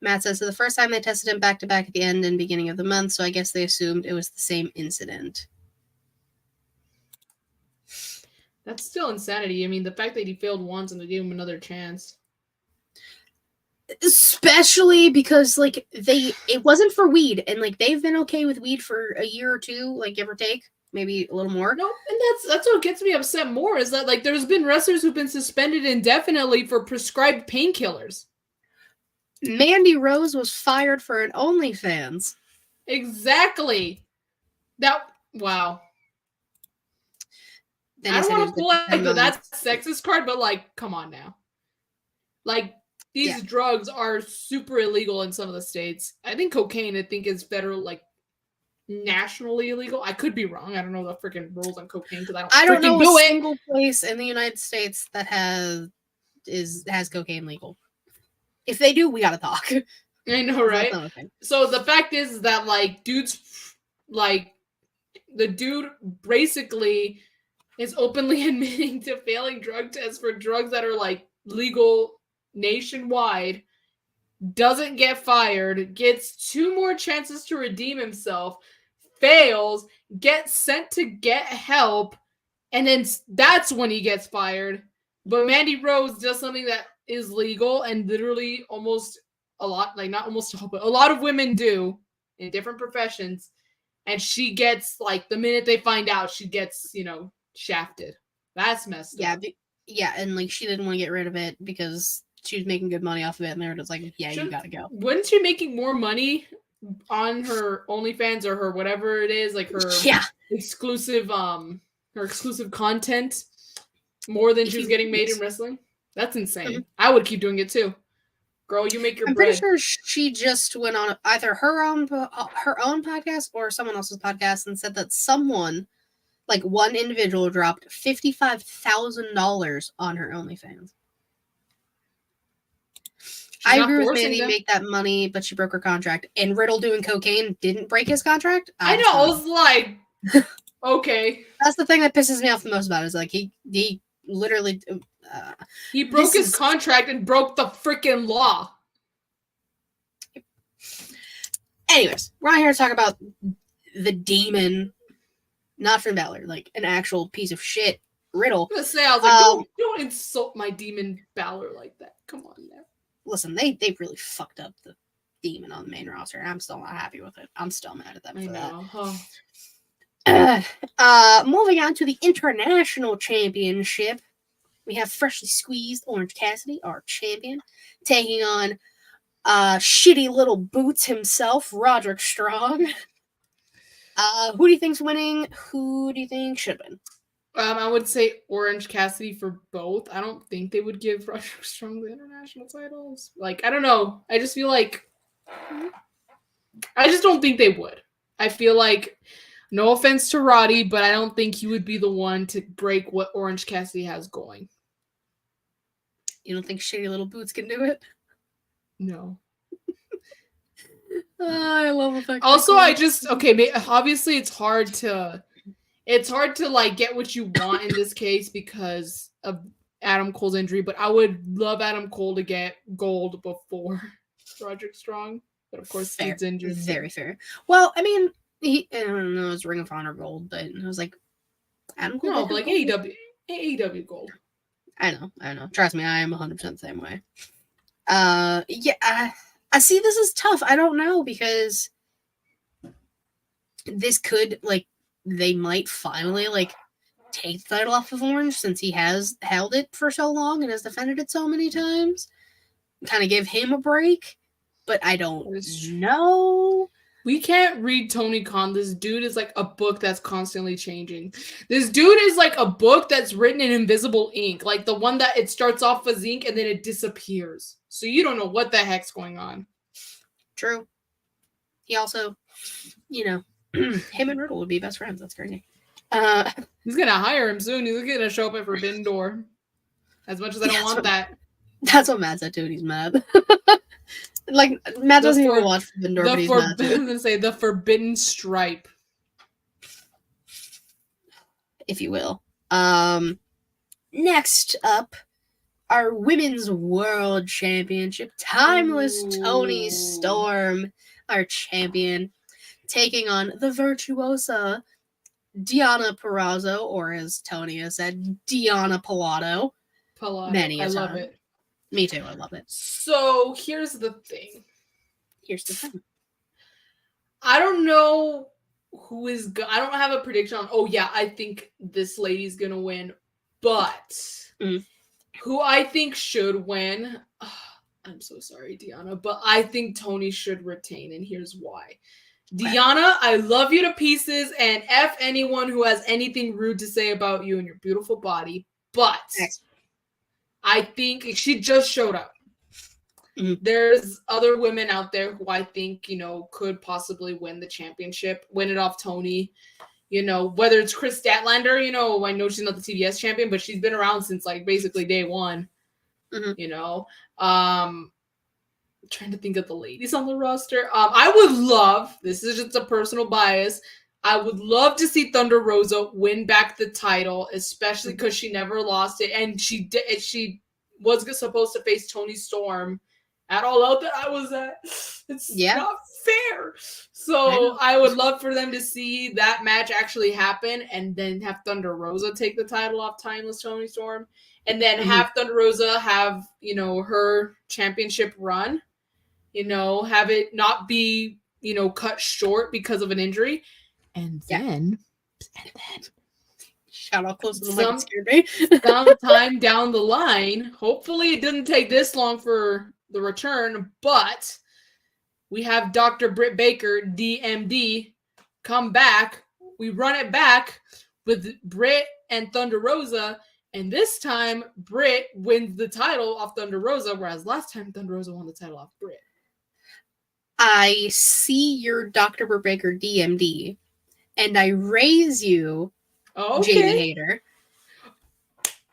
Matt says, so the first time they tested him back to back at the end and beginning of the month, so I guess they assumed it was the same incident. That's still insanity. I mean, the fact that he failed once and they gave him another chance. Especially because like it wasn't for weed, and like they've been okay with weed for a year or two, like give or take, maybe a little more. No, and that's what gets me upset more is that like there's been wrestlers who've been suspended indefinitely for prescribed painkillers. Mandy Rose was fired for an OnlyFans. Exactly. Wow. Then I don't want to pull like that's sexist card, but like, come on now. Like these drugs are super illegal in some of the states. I think cocaine, is federal, like nationally illegal. I could be wrong. I don't know the freaking rules on cocaine because I don't know do a it. single place in the United States that has cocaine legal. If they do, we gotta talk. I know, right? So the fact is that like dudes, like the dude basically is openly admitting to failing drug tests for drugs that are like legal nationwide, doesn't get fired, gets 2 more chances to redeem himself, fails, gets sent to get help, and then that's when he gets fired. But Mandy Rose does something that is legal and literally almost a lot, like not almost all, but a lot of women do in different professions. And she gets, like, the minute they find out, she gets, shafted. That's messed up. Yeah, and like she didn't want to get rid of it because she was making good money off of it, and they were just like, yeah, you gotta go. Wasn't she making more money on her OnlyFans or her whatever it is, like her exclusive content more than she was getting made in wrestling? That's insane. Mm-hmm. I would keep doing it too. Girl, you make your bread. I'm pretty sure she just went on either her own podcast or someone else's podcast and said that someone, like one individual, dropped $55,000 on her OnlyFans. I agree with Mandy make that money, but she broke her contract. And Riddle doing cocaine didn't break his contract. I know. I was like, okay. That's the thing that pisses me off the most about it, is like he literally he broke his contract and broke the freaking law. Anyways, we're not here to talk about the demon, not Finn Balor, like an actual piece of shit Riddle. I was gonna say, I was like, don't insult my demon Balor like that. Come on now. Listen, they really fucked up the demon on the main roster, and I'm still not happy with it. I'm still mad at them for that. Moving on to the International Championship, we have freshly squeezed Orange Cassidy, our champion, taking on shitty little boots himself, Roderick Strong. Who do you think's winning? Who do you think should win? I would say Orange Cassidy for both. I don't think they would give Roderick Strong the international titles. Like, I don't know. I just feel like I just don't think they would. I feel like, no offense to Roddy, but I don't think he would be the one to break what Orange Cassidy has going. You don't think shitty little boots can do it? No. I love the fact. Also, obviously it's hard to like get what you want in this case because of Adam Cole's injury, but I would love Adam Cole to get gold before Roderick Strong. But of course, fair. he's injured. Very fair. Well, I mean, I don't know, it's Ring of Honor gold, but I was like, Adam Cole. No, but like AEW gold. I know. Trust me, I am 100% the same way. Yeah, I see this is tough. I don't know, because this could, like, they might finally, like, take the title off of Orange since he has held it for so long and has defended it so many times. Kind of give him a break, but I don't know. We can't read Tony Khan. This dude is like a book that's constantly changing. This dude is like a book that's written in invisible ink, like the one that it starts off as ink and then it disappears. So you don't know what the heck's going on. True. He also, you know, him and Riddle would be best friends. That's crazy. He's gonna hire him soon. He's gonna show up at Forbidden Door. As much as I don't want that. That's what Matt said too. He's mad. Like, Matt doesn't even watch Forbidden Door, but he's mad too. I'm gonna say the Forbidden Stripe, if you will. Next up, our Women's World Championship. Timeless Toni Storm, our champion, taking on the virtuosa Deonna Purrazzo, or as Tony has said, Deonna Pallado. Many a time. love it. Me too, I love it. So here's the thing. I don't know who is I don't have a prediction on, I think this lady's gonna win, but who I think should win, I'm so sorry, Deonna, but I think Toni should retain, and here's why. Deonna, I love you to pieces, and F anyone who has anything rude to say about you and your beautiful body, but I think she just showed up. There's other women out there who I think, could possibly win the championship, win it off Toni. Whether it's Chris Statlander, I know she's not the TBS champion, but she's been around since like basically day one. Trying to think of the ladies on the roster. I would love, this is just a personal bias, I would love to see Thunder Rosa win back the title, especially because she never lost it, and she was supposed to face Toni Storm at All Out that I was at. It's not fair. So I would love for them to see that match actually happen, and then have Thunder Rosa take the title off Timeless Toni Storm, and then have Thunder Rosa have her championship run. Have it not be cut short because of an injury. And then shout out close to the mic, scared me. Sometime down the line, hopefully it doesn't take this long for the return, but we have Dr. Britt Baker, DMD, come back. We run it back with Britt and Thunder Rosa, and this time Britt wins the title off Thunder Rosa, whereas last time Thunder Rosa won the title off Britt. I see your Dr. Britt Baker DMD, and I raise you, Jamie Hayter.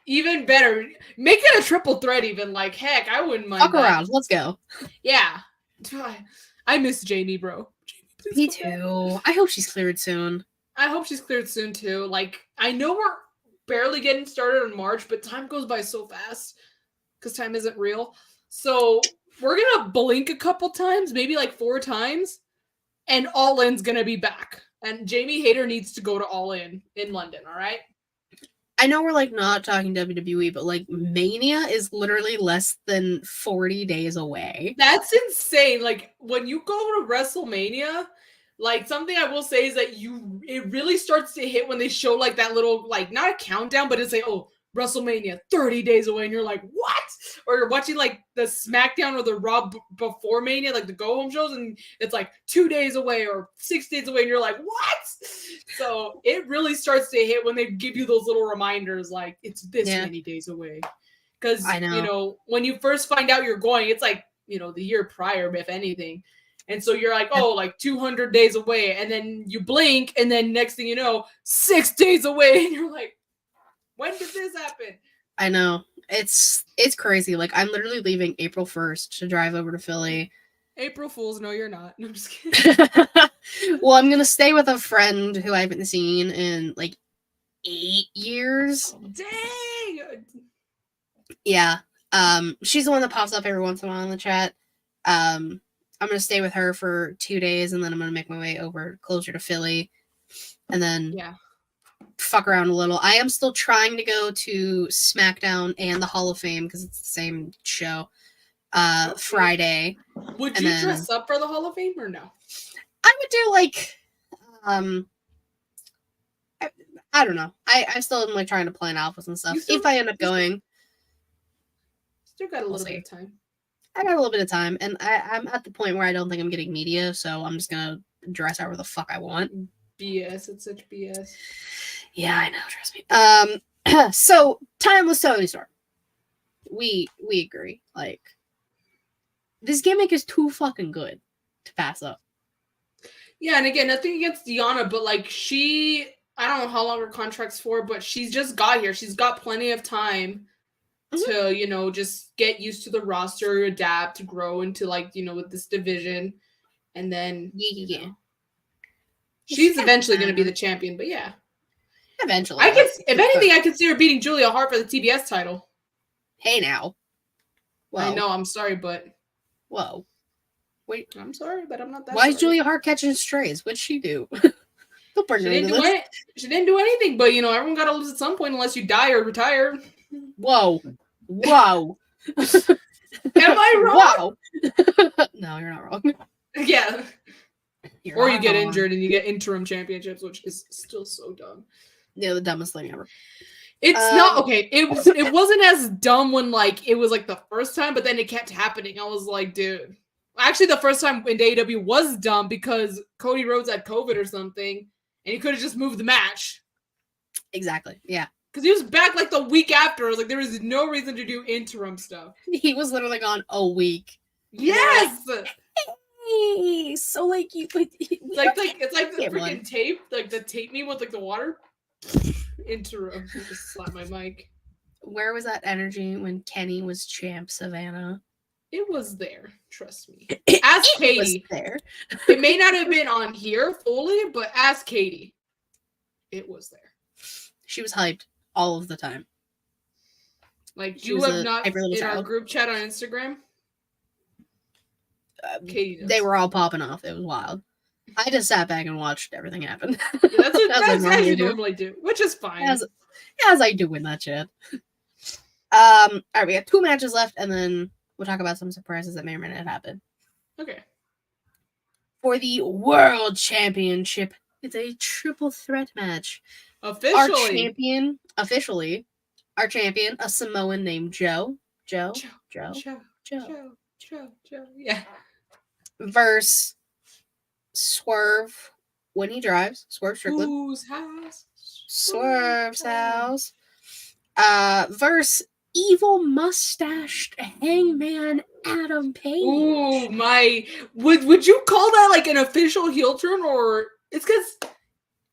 Even better. Make it a triple threat even. Like, heck, I wouldn't mind. Fuck around. Let's go. Yeah. I miss Jamie, bro. Jamie, me too. I hope she's cleared soon. I hope she's cleared soon, too. Like, I know we're barely getting started in March, but time goes by so fast because time isn't real. So we're going to blink a couple times, maybe like 4 times, and All In's going to be back. And Jamie Hayter needs to go to All In London, all right? I know we're like not talking WWE, but like Mania is literally less than 40 days away. That's insane. Like when you go to WrestleMania, like something I will say is that it really starts to hit when they show like that little, like not a countdown, but it's like, oh, WrestleMania 30 days away, and you're like, what? Or you're watching like the SmackDown or the Raw before Mania, like the go home shows, and it's like 2 days away or 6 days away, and you're like, what? So it really starts to hit when they give you those little reminders, like it's this many days away. Because when you first find out you're going, it's like the year prior, if anything. And so you're like, oh, like 200 days away, and then you blink, and then next thing you know, 6 days away, and you're like, when did this happen? I know. It's crazy. Like, I'm literally leaving April 1st to drive over to Philly April Fools, no, you're not. No, I'm just kidding. Well, I'm gonna stay with a friend who I haven't seen in like 8 years. Dang! Yeah. She's the one that pops up every once in a while in the chat. I'm gonna stay with her for 2 days, and then I'm gonna make my way over closer to Philly, and then Yeah. fuck around a little. I am still trying to go to SmackDown and the Hall of Fame because it's the same show. Friday. Would And you then- dress up for the Hall of Fame or no? I would do like, I don't know. I still am like trying to plan outfits and stuff. You still- If I end up going, Still got a We'll little see. bit of time. I got a little bit of time, and I'm at the point where I don't think I'm getting media, so I'm just gonna dress however the fuck I want. BS. It's such BS. Yeah, I know. Trust me. So Timeless Tony Storm. We agree. Like, this gimmick is too fucking good to pass up. Yeah, and again, nothing against Deanna, but like I don't know how long her contract's for, but she's just got here. She's got plenty of time to, just get used to the roster, adapt, grow into like, with this division. And then Yeah. she's eventually going to be the champion, but yeah. Eventually. If anything, I could see her beating Julia Hart for the TBS title. Hey now. I know, I'm sorry, but Whoa. Wait. I'm sorry, but I'm not that Why is sorry. Julia Hart catching strays? What'd she do? Don't bring She her didn't into do this. She didn't do anything, but everyone got to lose at some point unless you die or retire. Whoa. Whoa. Am I wrong? Wow. No, you're not wrong. Yeah. You're Or you not get wrong. injured and you get interim championships, which is still so dumb. Yeah, the dumbest thing ever. It's not okay. It wasn't as dumb when it was the first time, but then it kept happening. I was like, dude. Actually, the first time in AEW was dumb because Cody Rhodes had COVID or something, and he could have just moved the match. Exactly. Yeah. Because he was back the week after. I was like, there was no reason to do interim stuff. He was literally gone a week. Yes! Hey, so you It's like the Get freaking one. tape, the tape me with the water. Interim. I just slapped my mic. Where was that energy when Kenny was champ, Savannah? It was there. Trust me. Ask It was Katie. there. It may not have been on here fully, but ask Katie. It was there. She was hyped all of the time. She You was have a not hyper little in our child. group chat on Instagram. Katie does. They were all popping off. It was wild. I just sat back and watched everything happen. Yeah, that's what As I as you do. normally do, which is fine. As I do in that shit. All right, we got 2 matches left, and then we'll talk about some surprises that may or may not happen. Okay. For the World Championship, it's a triple threat match. Officially. Our champion, a Samoan named Joe. Joe. Yeah. Versus Swerve when he drives. Swerve Strickland. Whose house? Swerve's house. Versus evil mustached hangman Adam Page. Ooh, my. Would you call that an official heel turn, or it's because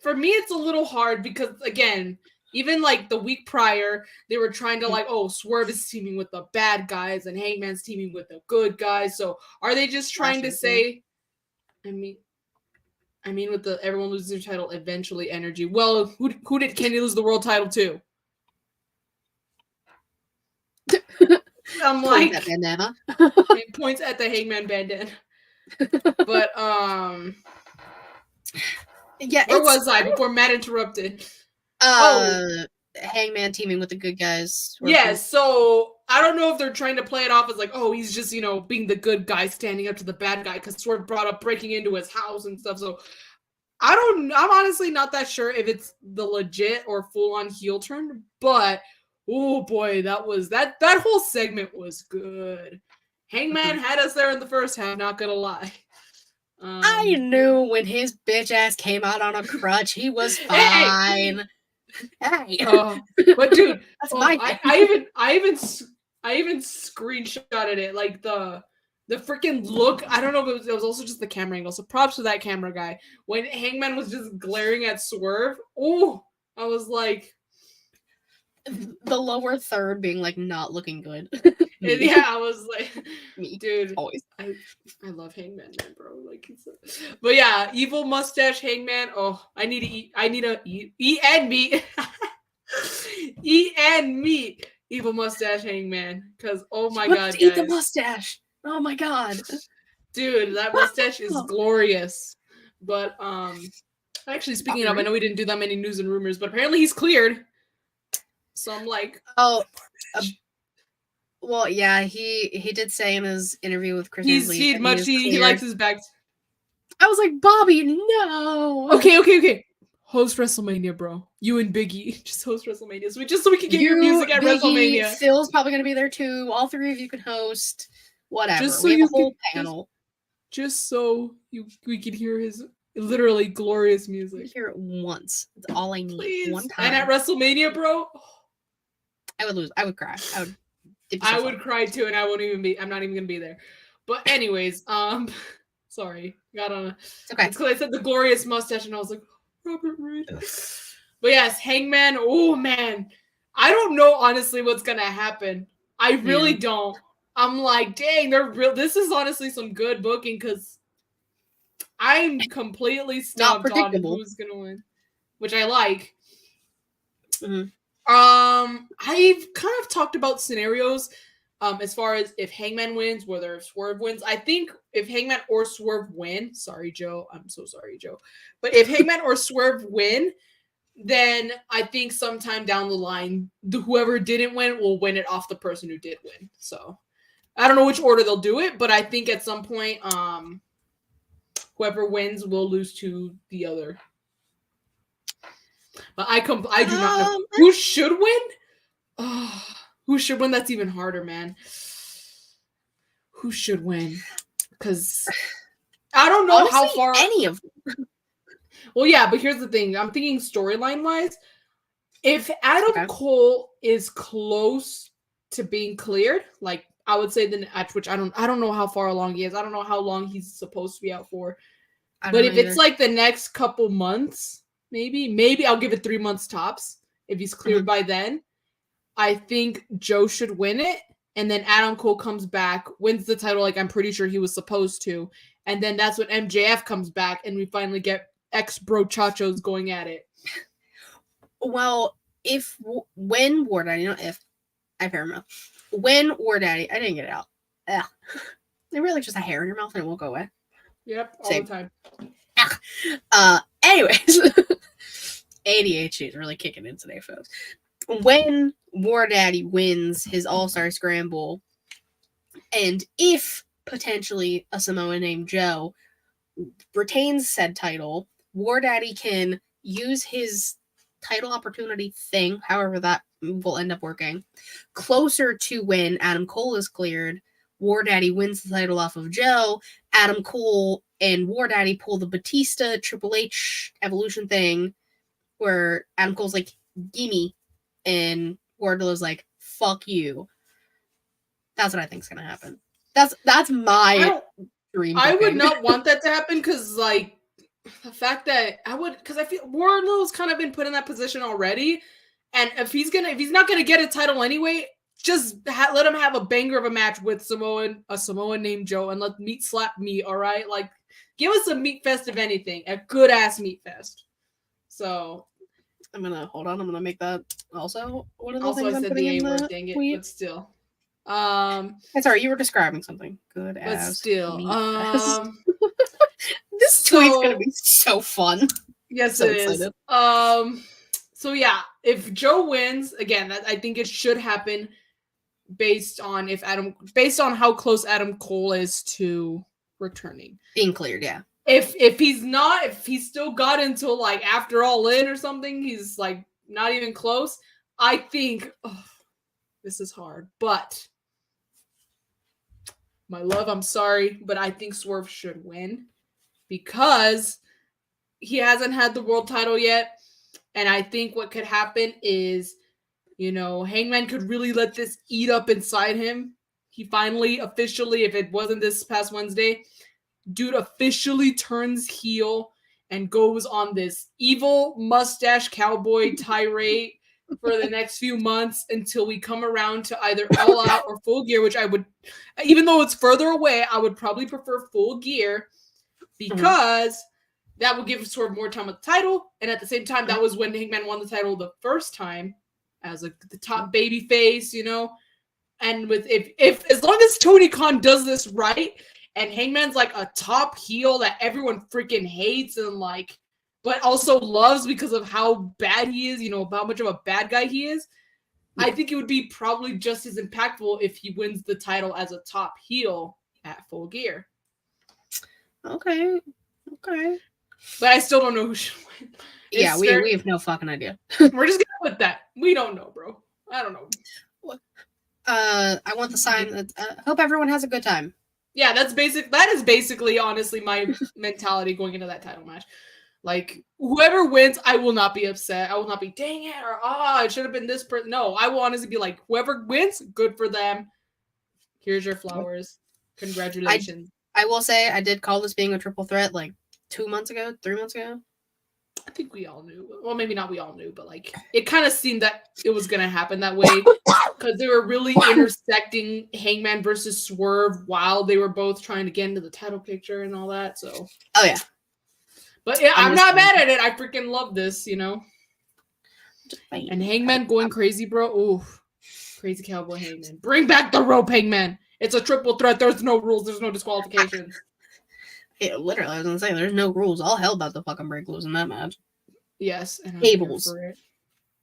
for me it's a little hard because again, even the week prior they were trying to Swerve is teaming with the bad guys and Hangman's teaming with the good guys. So are they just trying to say? I mean, with the everyone loses their title eventually energy. Well, who did Kenny lose the world title to? I'm Point that bandana. it points at the Hangman bandana. But Yeah, where was I before Matt interrupted? Hangman teaming with the good guys. Yeah, so I don't know if they're trying to play it off as he's just, being the good guy standing up to the bad guy because Swerve brought up breaking into his house and stuff. So I'm honestly not that sure if it's the legit or full-on heel turn, but oh boy, that whole segment was good. Hangman had us there in the first half, not gonna lie. I knew when his bitch ass came out on a crutch, he was fine. Hey. But dude, That's my thing. I even screenshotted it, the freaking look. I don't know if it was also just the camera angle. So props to that camera guy. When Hangman was just glaring at Swerve, oh, I was like, The lower third being like not looking good. And yeah, I was like, Me. dude, Always. I love Hangman Man, bro. Like, but yeah, evil mustache Hangman. Oh, I need to eat. I need to eat and meat. Eat and meat. Evil mustache Hangman. Because oh my god, Eat the guys, mustache. Oh my god. dude, that mustache is glorious. But actually, speaking of, I know we didn't do that many news and rumors, but apparently he's cleared. So I'm like, oh. Well, yeah, he did say in his interview with Chris he likes his bags. I was like, Bobby, no. Okay. Host WrestleMania, bro. You and Biggie just host WrestleMania, so we can get your music at Biggie, WrestleMania. Phil's probably gonna be there too. All three of you can host. Whatever. Just so we have you a whole can, panel. Just so we could hear his literally glorious music. Hear it once. That's all I need. Please. One time. And at WrestleMania, bro, I would lose. I would cry. I would cry too, and I'm not even gonna be there. But anyways, sorry, got on. Okay. It's because I said the glorious mustache, and I was like, Robert Reed. But yes, Hangman. Oh man, I don't know honestly what's gonna happen. I really don't. I'm like, dang, they're real. This is honestly some good booking because I'm completely stumped on who's gonna win, which I like. Mm-hmm. I've kind of talked about scenarios as far as if Hangman wins, whether Swerve wins. I think if Hangman or Swerve win, sorry, Joe. I'm so sorry, Joe. But if Hangman or Swerve win, then I think sometime down the line, whoever didn't win will win it off the person who did win. So I don't know which order they'll do it, but I think at some point, whoever wins will lose to the other. But I do not know who should win. Oh, who should win? That's even harder, man. Who should win? Because I don't know how far any of them. Well, yeah, but here's the thing. I'm thinking storyline wise. If Adam Cole is close to being cleared, like I would say the match, which I don't know how far along he is. I don't know how long he's supposed to be out for. But if it's like the next couple months, maybe I'll give it 3 months tops. If he's cleared by then, I think Joe should win it. And then Adam Cole comes back, wins the title like I'm pretty sure he was supposed to. And then that's when MJF comes back and we finally get ex-brochachos going at it. Well, when War Daddy, not if, I have hair in my mouth. When War Daddy, I didn't get it out. Ugh. They really like just a hair in your mouth and it won't go away. Yep, all the time. Anyways, ADHD is really kicking in today, folks. When War Daddy wins his All-Star Scramble, and if potentially a Samoan named Joe retains said title, War Daddy can use his title opportunity thing, however that will end up working, closer to when Adam Cole is cleared. War Daddy wins the title off of Joe. Adam Cole and War Daddy pull the Batista Triple H Evolution thing, where Adam Cole's like, gimme, and Wardlow's like, fuck you. That's what I think's gonna happen. That's my dream. I would not want that to happen because, like, the fact that because I feel Wardlow's kind of been put in that position already, and if he's not gonna get a title anyway, just let him have a banger of a match with a Samoan named Joe, and let meat slap meat. All right, like give us a meat fest if anything, a good ass meat fest. So I'm gonna make that also one of the also things I I'm said putting the A in word, the dang it, tweet. but still. Sorry, you were describing something. Good but as still, this tweet's gonna be so fun. Yes, so it excited. Is. So yeah, if Joe wins again, I think it should happen based on how close Adam Cole is to returning, being cleared. Yeah. If he's still got until like after All In or something, he's like not even close. I think this is hard, but my love, I'm sorry, but I think Swerve should win because he hasn't had the world title yet. And I think what could happen is, Hangman could really let this eat up inside him. He finally, officially, if it wasn't this past Wednesday, dude officially turns heel and goes on this evil mustache cowboy tirade for the next few months until we come around to either All Out or Full Gear, which I would, even though it's further away, I would probably prefer Full Gear because that would give Swerve more time with the title. And at the same time, that was when Hangman won the title the first time as like the top baby face, you know. And with if as long as Tony Khan does this right, and Hangman's like a top heel that everyone freaking hates and like, but also loves because of how bad he is, you know, how much of a bad guy he is. Yeah. I think it would be probably just as impactful if he wins the title as a top heel at Full Gear. Okay. But I still don't know who should win. Yeah, we have no fucking idea. We're just gonna put that. We don't know, bro. I don't know. I want the sign that hope everyone has a good time. Yeah, that is basically honestly my mentality going into that title match. Like, whoever wins, I will not be upset. I will not be, dang it, or it should have been this person. No, I will honestly be like, whoever wins, good for them. Here's your flowers. Congratulations. I will say I did call this being a triple threat like 3 months ago. I think we all knew. Well, maybe not we all knew, but like it kind of seemed that it was going to happen that way because they were really intersecting Hangman versus Swerve while they were both trying to get into the title picture and all that. So, oh yeah. But yeah, I'm not mad at it. I freaking love this, you know. And Hangman going crazy, bro. Ooh, crazy cowboy Hangman. Bring back the rope, Hangman. It's a triple threat. There's no rules. There's no disqualifications. Yeah, literally, I was gonna say there's no rules. All hell about to fucking break loose in that match. Yes. Tables,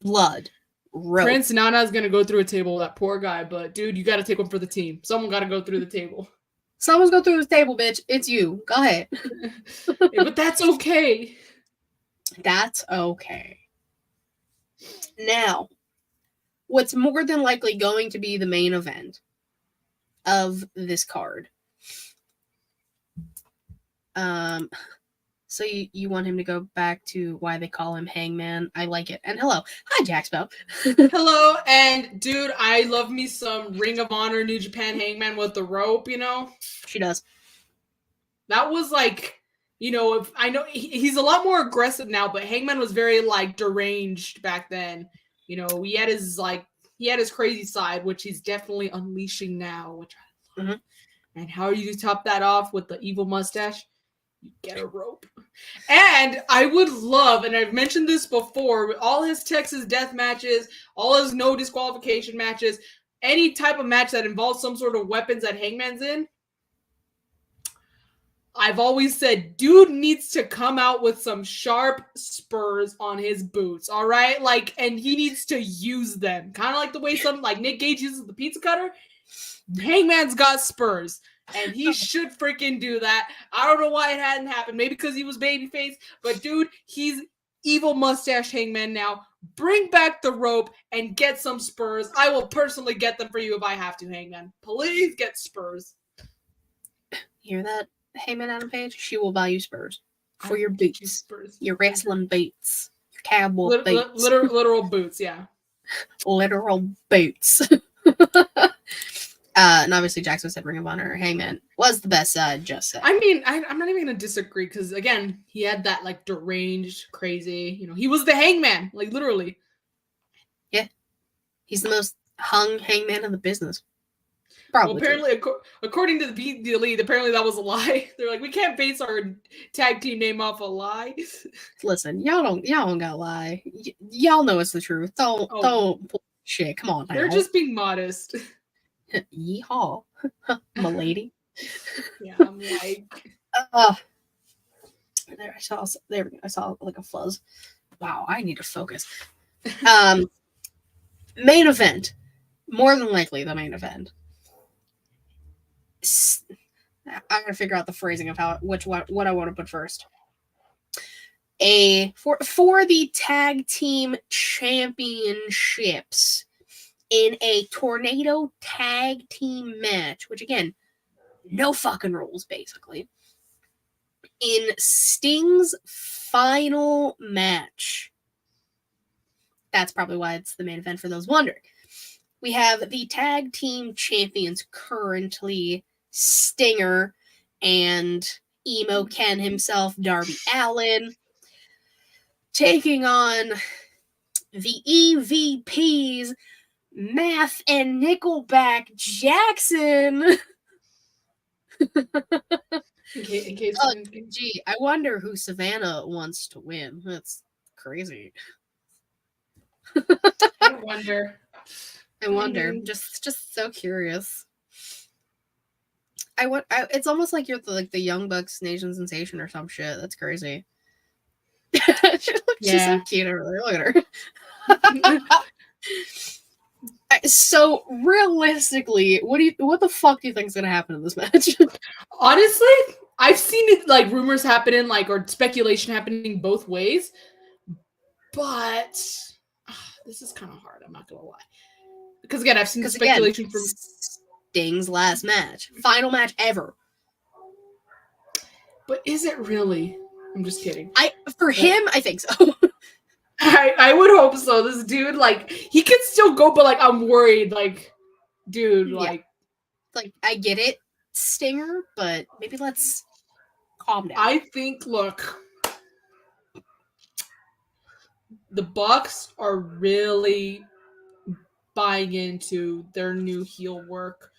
blood, rope. Prince Nana's gonna go through a table. That poor guy. But dude, you got to take one for the team. Someone got to go through the table. Someone's go through the table, bitch. It's you. Go ahead. Yeah, but that's okay. That's okay. Now, what's more than likely going to be the main event of this card? So you want him to go back to why they call him Hangman? I like it. And hello. Hi, Jaxpo. Hello, and dude, I love me some Ring of Honor New Japan Hangman with the rope, you know? She does. That was like, you know, if I know he's a lot more aggressive now, but Hangman was very like deranged back then. You know, he had his crazy side, which he's definitely unleashing now, which I love. And how you top that off with the evil mustache? You get a rope. And I would love, and I've mentioned this before, with all his Texas death matches, all his no disqualification matches, any type of match that involves some sort of weapons that Hangman's in, I've always said, dude needs to come out with some sharp spurs on his boots, all right? Like, and he needs to use them. Kind of like the way like Nick Gage uses the pizza cutter. Hangman's got spurs. And he should freaking do that. I don't know why it hadn't happened. Maybe because he was babyface. But dude, he's evil mustache Hangman now. Bring back the rope and get some spurs. I will personally get them for you if I have to, Hangman. Please get spurs. Hear that, Heyman Adam Page? She will buy you spurs. For your boots. Your wrestling boots. Your cowboy boots. Literal boots, yeah. Literal boots. And obviously Jackson said Ring of Honor. Hangman was the best side, just said. I mean, I'm not even going to disagree because, again, he had that, like, deranged, crazy, you know, he was the Hangman, like, literally. Yeah. He's the most hung Hangman in the business. Probably. Well, apparently, according to the Elite, apparently that was a lie. They're like, we can't base our tag team name off a lie. Listen, y'all don't gotta lie. Y'all know it's the truth. Don't shit. Come on now. They're just being modest. Yeehaw, my lady. Yeah, I'm like, there we go. I saw like a fuzz. Wow, I need to focus. Main event, more than likely the main event. I gotta figure out the phrasing of what I want to put first. For the tag team championships. In a tornado tag team match, which again, no fucking rules, basically. In Sting's final match. That's probably why it's the main event for those wondering. We have the tag team champions currently, Stinger and Emo Ken himself, Darby Allin, taking on the EVPs, Math and Nickelback Jackson. In case Oh, gee, I wonder who Savannah wants to win. That's crazy. I wonder. I wonder. Just so curious. It's almost like you're the Young Bucks Nation sensation or some shit. That's crazy. She's so cute over there. Look at her. So realistically, what the fuck do you think's gonna happen in this match? Honestly, I've seen it like rumors happening, like or speculation happening both ways, but this is kind of hard. I'm not gonna lie, because again, I've seen the speculation from Sting's last match, final match ever. But is it really? I'm just kidding. For him, I think so. I would hope so. This dude, like, he can still go, but like, I'm worried. Like, dude, like, I get it, Stinger, but maybe let's calm down. I think, look, the Bucks are really buying into their new heel work.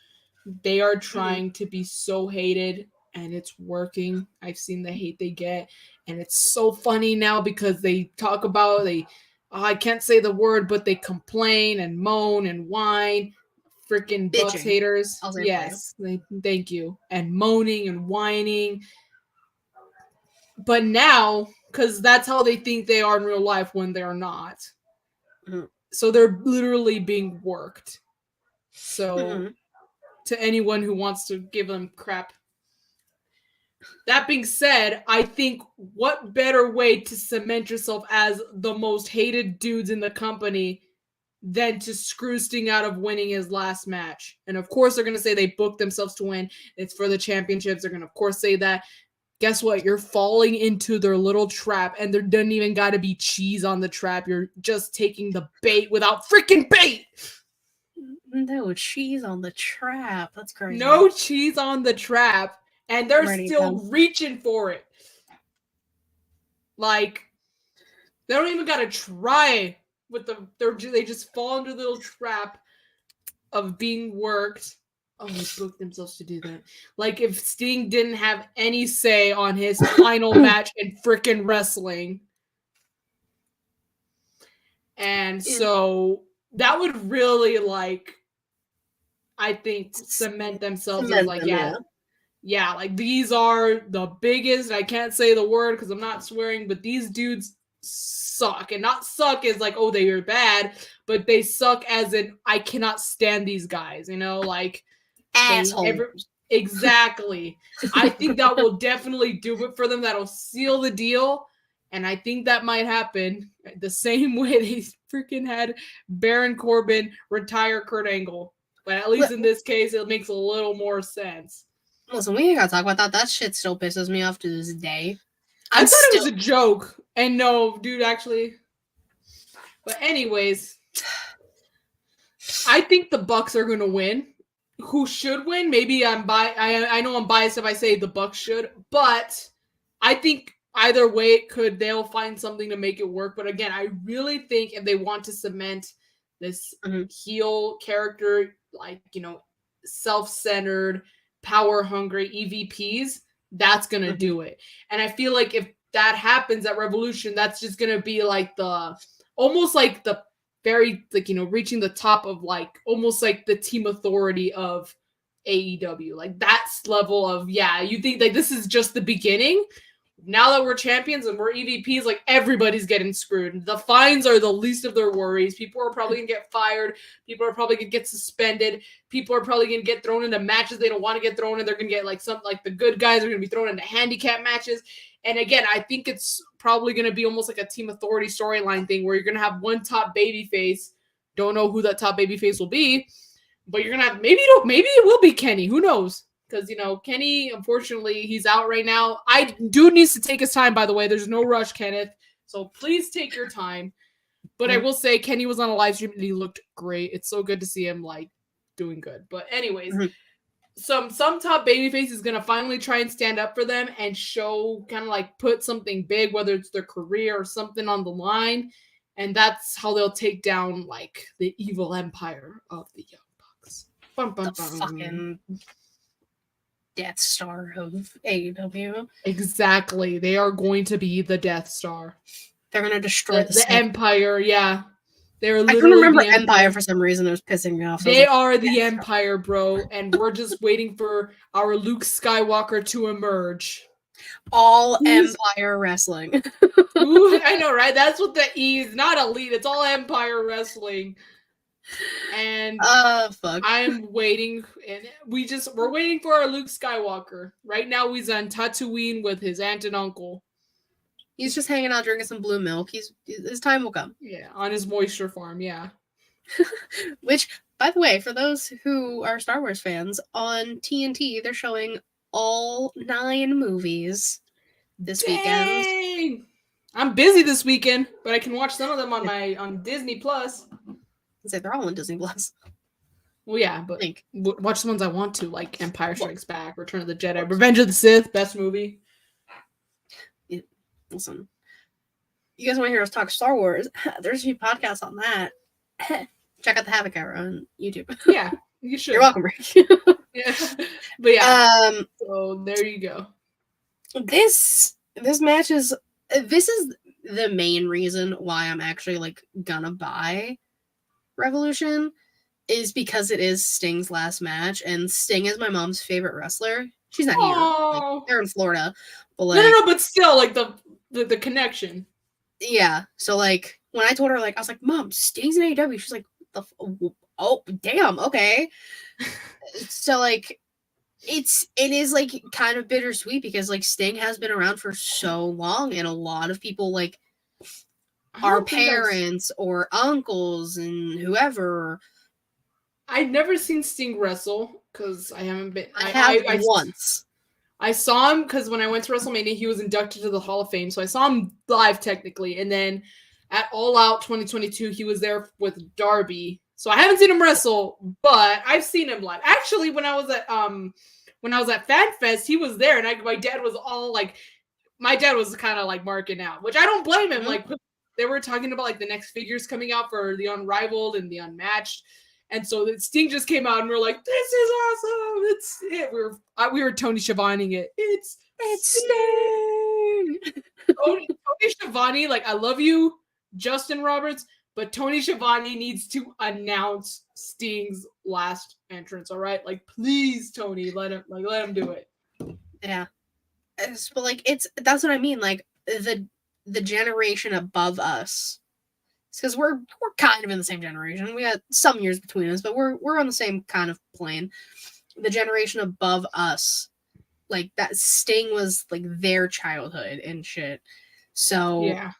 They are trying to be so hated, and it's working. I've seen the hate they get, and it's so funny now because they talk about I can't say the word, but they complain and moan and whine. Freaking Bucks haters. Yes, thank you. And moaning and whining. But now, because that's how they think they are in real life when they're not. Mm-hmm. So they're literally being worked. So to anyone who wants to give them crap. That being said, I think what better way to cement yourself as the most hated dudes in the company than to screw Sting out of winning his last match. And of course, they're going to say they booked themselves to win. It's for the championships. They're going to, of course, say that. Guess what? You're falling into their little trap, and there doesn't even got to be cheese on the trap. You're just taking the bait without freaking bait. No cheese on the trap. That's crazy. No cheese on the trap, and they're still reaching for it. Like, they don't even got to try with they just fall into the little trap of being worked. Oh, they booked themselves to do that. Like, if Sting didn't have any say on his final match in frickin' wrestling. And so that would really, like, I think, cement themselves as, like, yeah, like, these are the biggest, I can't say the word because I'm not swearing, but these dudes suck. And not suck as, like, oh, they are bad, but they suck as in, I cannot stand these guys, you know, like, assholes. Exactly. I think that will definitely do it for them. That'll seal the deal. And I think that might happen the same way they freaking had Baron Corbin retire Kurt Angle. But at least in this case, it makes a little more sense. Listen, we ain't gotta talk about that. That shit still pisses me off to this day. I thought it was a joke. And no, dude, actually. But anyways, I think the Bucks are going to win. Who should win? Maybe I know I'm biased if I say the Bucks should, but I think either way they'll find something to make it work. But again, I really think if they want to cement this heel character, like, you know, self-centered, power-hungry EVPs, that's gonna do it. And I feel like if that happens at Revolution, that's just gonna be like almost like the very, like, you know, reaching the top of, like, almost like the team authority of AEW. Like, that's level of, yeah, you think like this is just the beginning. Now that we're champions and we're EVPs, like, everybody's getting screwed. The fines are the least of their worries. People are probably gonna get fired. People are probably gonna get suspended. People are probably gonna get thrown into matches they don't want to get thrown in. They're gonna get like the good guys are gonna be thrown into handicap matches. And again, I think it's probably going to be almost like a team authority storyline thing where you're going to have one top babyface. Don't know who that top babyface will be, but you're going to have maybe it will be Kenny. Who knows? Because, you know, Kenny, unfortunately, he's out right now. Dude needs to take his time, by the way. There's no rush, Kenneth. So please take your time. But I will say Kenny was on a live stream and he looked great. It's so good to see him, like, doing good. But anyways, some top babyface is gonna finally try and stand up for them and show, kind of like put something big, whether it's their career or something on the line. and that's how they'll take down like the evil empire of the Young Bucks. Bum, bum, The bum. fucking Death Star of AEW. Exactly. They are going to be the Death Star. They're gonna destroy The Empire, yeah. They're I literally couldn't remember the Empire for some reason. It was pissing me off. They are the Empire, bro, and we're just waiting for our Luke Skywalker to emerge. All Empire Wrestling. Ooh, I know, right? That's what the E is. Not Elite. It's all Empire Wrestling. And fuck. I'm waiting, and we're waiting for our Luke Skywalker. Right now, he's on Tatooine with his aunt and uncle. He's just hanging out drinking some blue milk. His time will come. Yeah, on his moisture farm, yeah. Which, by the way, for those who are Star Wars fans, on TNT, they're showing all 9 movies this weekend. I'm busy this weekend, but I can watch some of them on Disney Plus. They're all on Disney Plus. Well, yeah, but watch the ones I want to, like Empire Strikes Back, Return of the Jedi, Revenge of the Sith, best movie. Listen, you guys want to hear us talk Star Wars? There's a few podcasts on that. Check out the Havoc Hour on YouTube. Yeah, you should. You're welcome, Rick. Yeah, but yeah. So there you go. This match is the main reason why I'm actually like gonna buy Revolution, is because it is Sting's last match, and Sting is my mom's favorite wrestler. She's not here; like, they're in Florida. But like, no, but still, like the connection. Yeah. So like when I told her, like I was like, "Mom, Sting's in AEW." She's like, "Oh, damn, okay." So like, it is like kind of bittersweet because like Sting has been around for so long, and a lot of people like our parents or uncles and whoever. I've never seen Sting wrestle because I haven't been. I have once. I saw him because when I went to WrestleMania, he was inducted to the Hall of Fame. So I saw him live technically. And then at All Out 2022, he was there with Darby. So I haven't seen him wrestle, but I've seen him live. Actually, when I was at FanFest, he was there, and my dad was all like, my dad was kind of like marking out, which I don't blame him. Mm-hmm. Like they were talking about like the next figures coming out for the Unrivaled and the Unmatched. And so Sting just came out, and we're like, "This is awesome! It's it." We were Tony Schiavoneing it. It's Sting. Tony Schiavone, like I love you, Justin Roberts, but Tony Schiavone needs to announce Sting's last entrance. All right, like please, Tony, let him do it. Yeah, but like that's what I mean. Like the generation above us. Because we're kind of in the same generation. We got some years between us, but we're on the same kind of plane. The generation above us, like that Sting was like their childhood and shit. So yeah,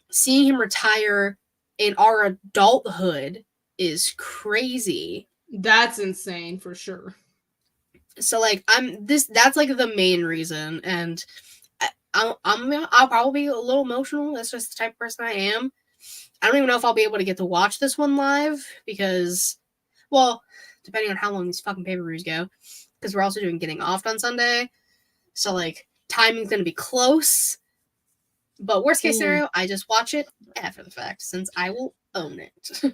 seeing him retire in our adulthood is crazy. That's insane for sure. So like that's like the main reason, and I'll probably be a little emotional. That's just the type of person I am. I don't even know if I'll be able to get to watch this one live because, well, depending on how long these fucking pay-per-views go, because we're also doing Getting Off on Sunday. So, like, timing's going to be close. But worst case scenario, I just watch it after the fact since I will own it.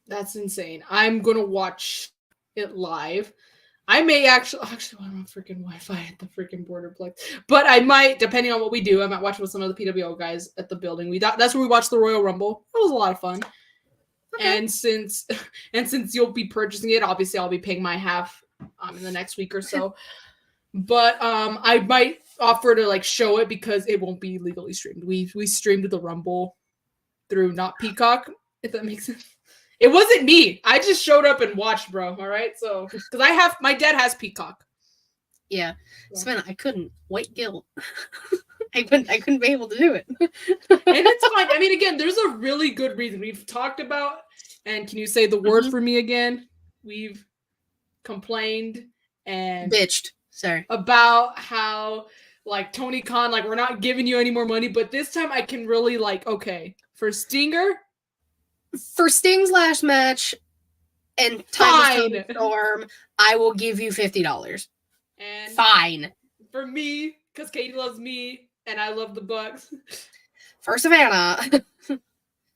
That's insane. I'm going to watch it live. I may actually want my freaking Wi-Fi at the freaking Borderplex, but I might, depending on what we do, I might watch with some of the PWO guys at the building. That's where we watched the Royal Rumble. It was a lot of fun. Okay. And since you'll be purchasing it, obviously I'll be paying my half in the next week or so. But I might offer to like show it because it won't be legally streamed. We streamed the Rumble through not Peacock, if that makes sense. It wasn't me. I just showed up and watched, bro. All right, so because my dad has Peacock. Yeah, Savannah, I couldn't. White guilt. I couldn't be able to do it. And it's fine. I mean, again, there's a really good reason we've talked about. And can you say the word for me again? We've complained and bitched. Sorry about how like Tony Khan, like we're not giving you any more money, but this time I can really like okay for Stinger. For Sting's last match and Tony Storm, I will give you $50. And fine. For me, because Katie loves me and I love the Bucks. For Savannah,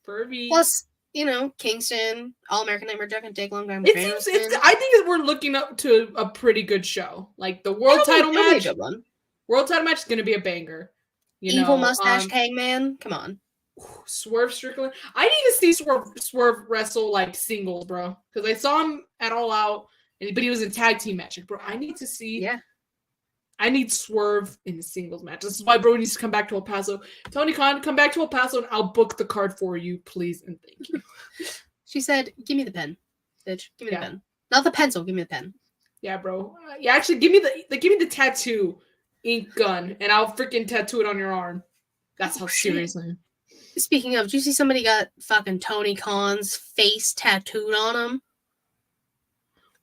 Furby. Plus, Kingston, All American Nightmare Jack, and Jake Long Time. I think we're looking up to a pretty good show. Like the world title match. World title match is going to be a banger. Evil mustache Hangman. Come on. Swerve Strickland. I need to see Swerve wrestle like singles, bro. Because I saw him at All Out, but he was in tag team match. Bro, I need to see. Yeah. I need Swerve in the singles match. This is why bro needs to come back to El Paso. Tony Khan, come back to El Paso and I'll book the card for you, please and thank you. She said, "Give me the pen, bitch. Give me the pen. Not the pencil. Give me the pen." Yeah, bro. Actually, give me the tattoo ink gun, and I'll freaking tattoo it on your arm. That's how serious I am. Speaking of, did you see somebody got fucking Tony Khan's face tattooed on him?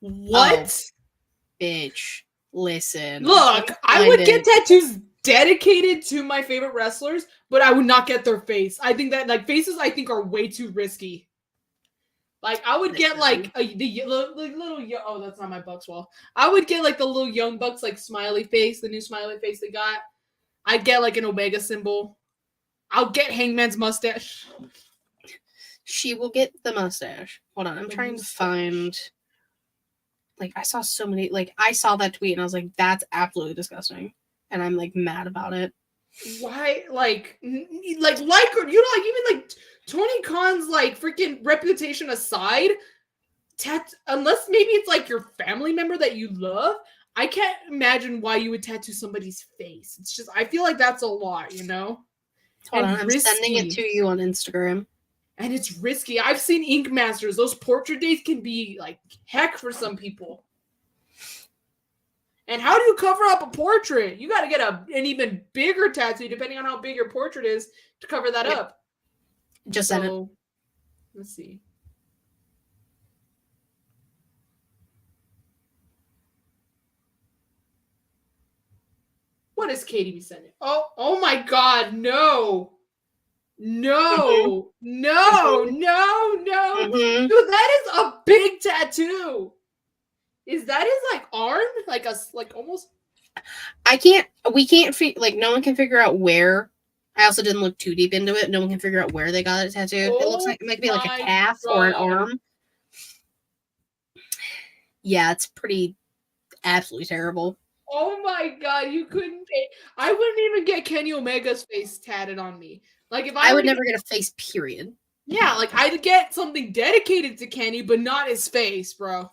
What? Oh, bitch. Listen. Look, I would get tattoos dedicated to my favorite wrestlers, but I would not get their face. I think that faces are way too risky. I would get the little oh, that's not my Bucks wall. I would get the little Young Bucks smiley face, the new smiley face they got. I'd get an Omega symbol. I'll get Hangman's mustache. She will get the mustache. Hold on, I'm trying to find. I saw so many. I saw that tweet and I was like, "That's absolutely disgusting," and I'm mad about it. Why? Even Tony Khan's freaking reputation aside, unless maybe it's your family member that you love, I can't imagine why you would tattoo somebody's face. It's just I feel like that's a lot, Hold on, I'm sending it to you on Instagram. And it's risky. I've seen Ink Masters. Those portrait days can be heck for some people. And how do you cover up a portrait? You got to get an even bigger tattoo, depending on how big your portrait is, to cover that up. Just send it. Let's see. What is Katie be sending? Oh my God, no. No, no, no, no. Mm-hmm. Dude, that is a big tattoo. Is that his arm? Almost. We can't no one can figure out where. I also didn't look too deep into it. No one can figure out where they got it tattooed. It looks like it might be a calf or an arm. Yeah, it's pretty absolutely terrible. Oh my God, you couldn't. I wouldn't even get Kenny Omega's face tatted on me. If I would never get a face, period. Yeah, I'd get something dedicated to Kenny, but not his face, bro.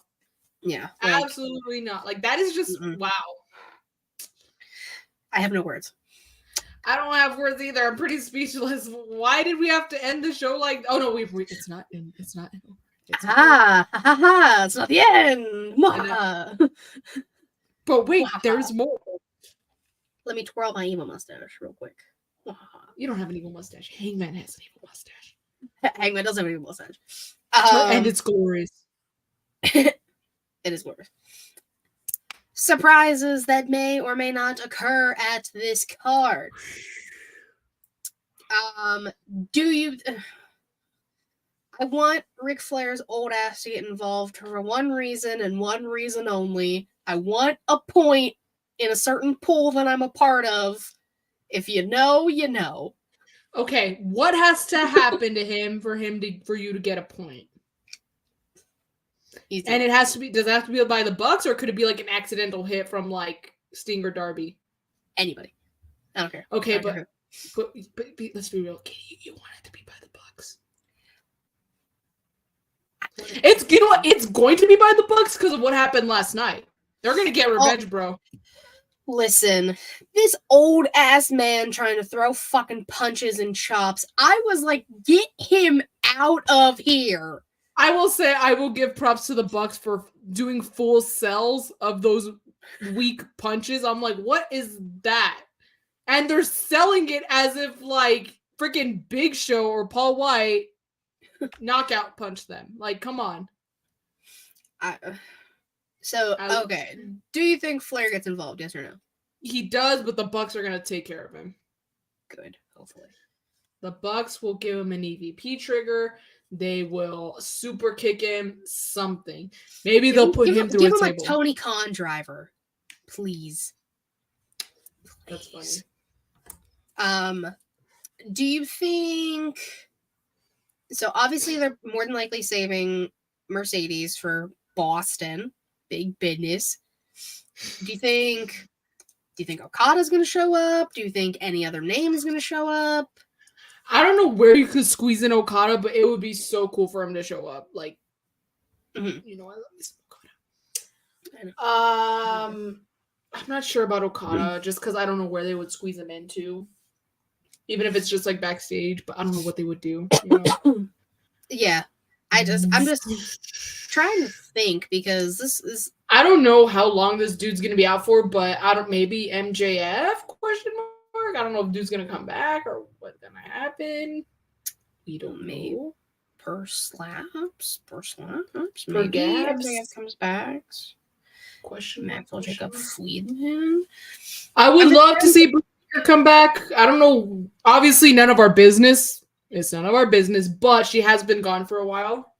Yeah. Absolutely not. That is just, wow. I have no words. I don't have words either. I'm pretty speechless. Why did we have to end the show oh no, it's not in. It's not in. It's not the end. But wait, there's more. Let me twirl my evil mustache real quick. You don't have an evil mustache. Hangman has an evil mustache. Hangman does have an evil mustache. And it's glorious. It is glorious. Surprises that may or may not occur at this card. Do you... I want Ric Flair's old ass to get involved for one reason and one reason only. I want a point in a certain pool that I'm a part of. If you know, you know. Okay, what has to happen to him for you to get a point? Easy. And it has to be. Does it have to be by the Bucks, or could it be an accidental hit from Sting or Darby? Anybody. I don't care. Okay, but let's be real. Okay, you want it to be by the Bucks. It's it's going to be by the Bucks because of what happened last night. They're gonna get revenge, bro. Listen, this old ass man trying to throw fucking punches and chops. I was like, get him out of here. I will say I will give props to the Bucks for doing full sells of those weak punches. I'm like, what is that? And they're selling it as if freaking Big Show or Paul White knockout punched them. Come on. Okay. Do you think Flair gets involved? Yes or no? He does, but the Bucks are gonna take care of him. Good, hopefully. The Bucks will give him an EVP trigger. They will super kick him. Something. Maybe they'll put him through a table. Give him a Tony Khan driver, please. That's funny. Do you think So obviously they're more than likely saving Mercedes for Boston. Big business. Do you think Okada's gonna show up? Do you think any other name is gonna show up? I don't know where you could squeeze in Okada, but it would be so cool for him to show up. Like, Mhm. you know, I love me some I know. Okada. I'm not sure about Okada just because I don't know where they would squeeze him into. Even if it's just like backstage, but I don't know what they would do. You know? Yeah. I'm just trying to think because this is I don't know how long this dude's gonna be out for, but I don't. Maybe MJF question mark. I don't know if dude's gonna come back or what's gonna happen. We don't maybe know. per slaps. Per Maybe Gabs. MJF comes back. Question mark. Maxwell question Jacob mark. Friedman. I would I'm love to see Britt come back. I don't know. Obviously, none of our business. It's none of our business, but she has been gone for a while.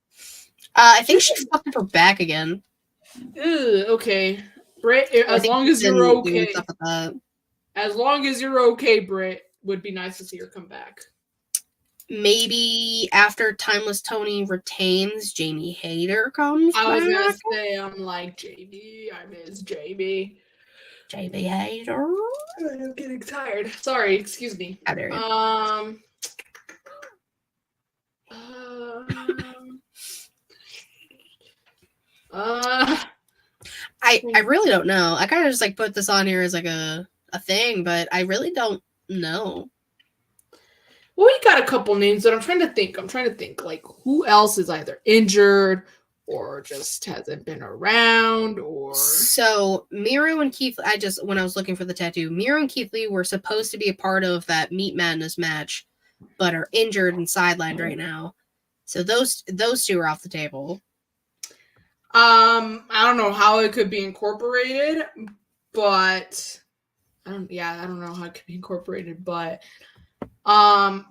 I think she fucked up her back again. Ew, okay. Britt, I as think long she's as you're been doing okay. stuff with that. As long as you're okay, Britt, would be nice to see her come back. Maybe after Timeless Tony retains, Jamie Hayter comes I was gonna back. say, I'm like, JB, I miss JB. JB Hayter. I'm getting tired. Sorry, excuse me. How dare you. I really don't know. I kind of just like put this on here as like a thing, but I really don't know. Well, we got a couple names, but I'm trying to think. Like, who else is either injured or just hasn't been around, or So Miro and Keith, when I was looking for the tattoo, Miro and Keith Lee were supposed to be a part of that Meat Madness match, but are injured and sidelined right now. So those two are off the table. I don't know how it could be incorporated, but I don't know how it could be incorporated, but I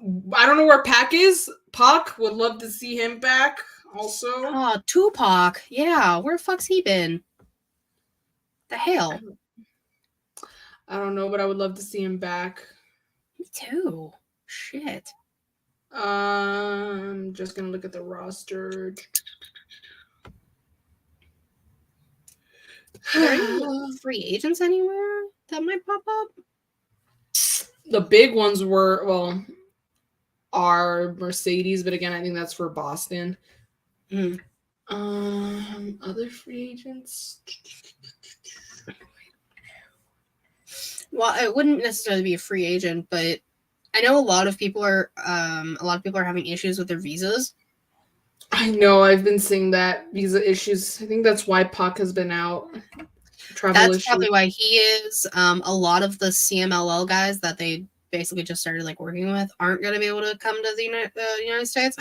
don't know where Pac is. Pac would love to see him back also. Oh, Tupac. Yeah, where the fuck's he been? The hell? I don't know, but I would love to see him back. Me too. Shit. Just gonna look at the roster. Are there any free agents anywhere that might pop up? The big ones are Mercedes, but again, I think that's for Boston. Mm. Other free agents. Well, it wouldn't necessarily be a free agent, but I know a lot of people are having issues with their visas. I know, I've been seeing that visa issues. I think that's why Pac has been out. That's issues. Probably why he is. A lot of the CMLL guys that they basically just started like working with aren't going to be able to come to the United States.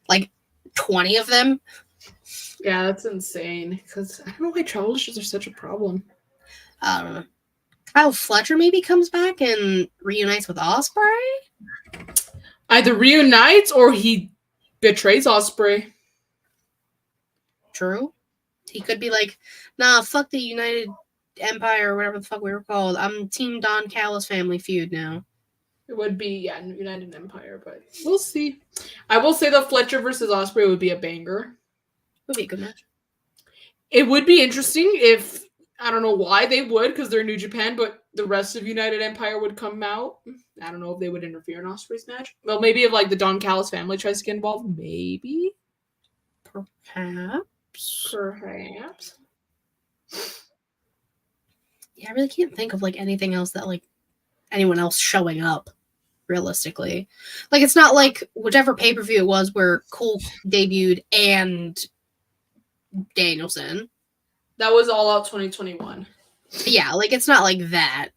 Like 20 of them. Yeah, that's insane. Because I don't know why travel issues are such a problem. I don't know. Kyle Fletcher maybe comes back and reunites with Ospreay? Either reunites or he betrays Ospreay. True. He could be like, nah, fuck the United Empire or whatever the fuck we were called. I'm Team Don Callis family feud now. It would be, United Empire, but we'll see. I will say the Fletcher versus Ospreay would be a banger. Would be a good match. It would be interesting if, I don't know why they would, because they're New Japan, but the rest of United Empire would come out. I don't know if they would interfere in Ospreay's match. Well, maybe if like the Don Callis family tries to get involved, maybe. Perhaps. Yeah, I really can't think of like anything else that like anyone else showing up. Realistically, like it's not like whichever pay-per-view it was where Cole debuted and Danielson. That was All Out 2021. Yeah, like it's not like that.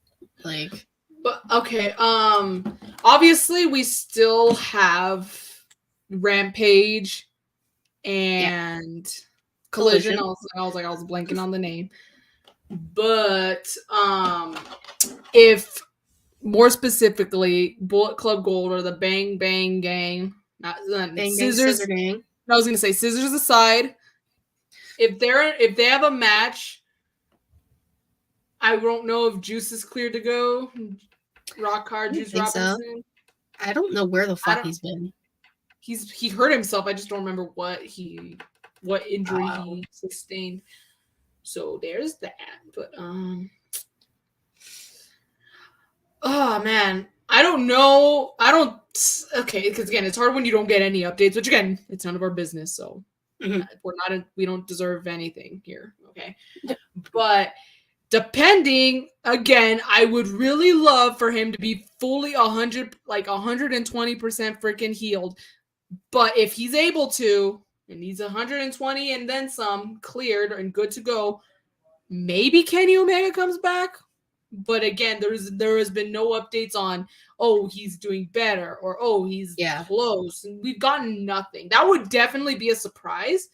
Like, but okay. Obviously we still have Rampage and Collision. I was blanking on the name. But if more specifically, Bullet Club Gold or the Bang Bang Gang, not Scissors Gang. I was gonna say Scissors aside. If they have a match, I don't know if Juice is cleared to go. Rock Hard Juice Robinson. So. I don't know where the fuck he's been. he hurt himself. I just don't remember what injury Wow. he sustained. So there's that. But oh man, I don't know. Okay, because again, it's hard when you don't get any updates. Which again, it's none of our business. So Mhm. we don't deserve anything here. Okay, Yeah. but depending again, I would really love for him to be fully 100, like 120% freaking healed. But if he's able to, and he's 120 and then some cleared and good to go, maybe Kenny Omega comes back. But again, there has been no updates on, oh, he's doing better, or oh, he's Yeah. close. And we've gotten nothing. That would definitely be a surprise.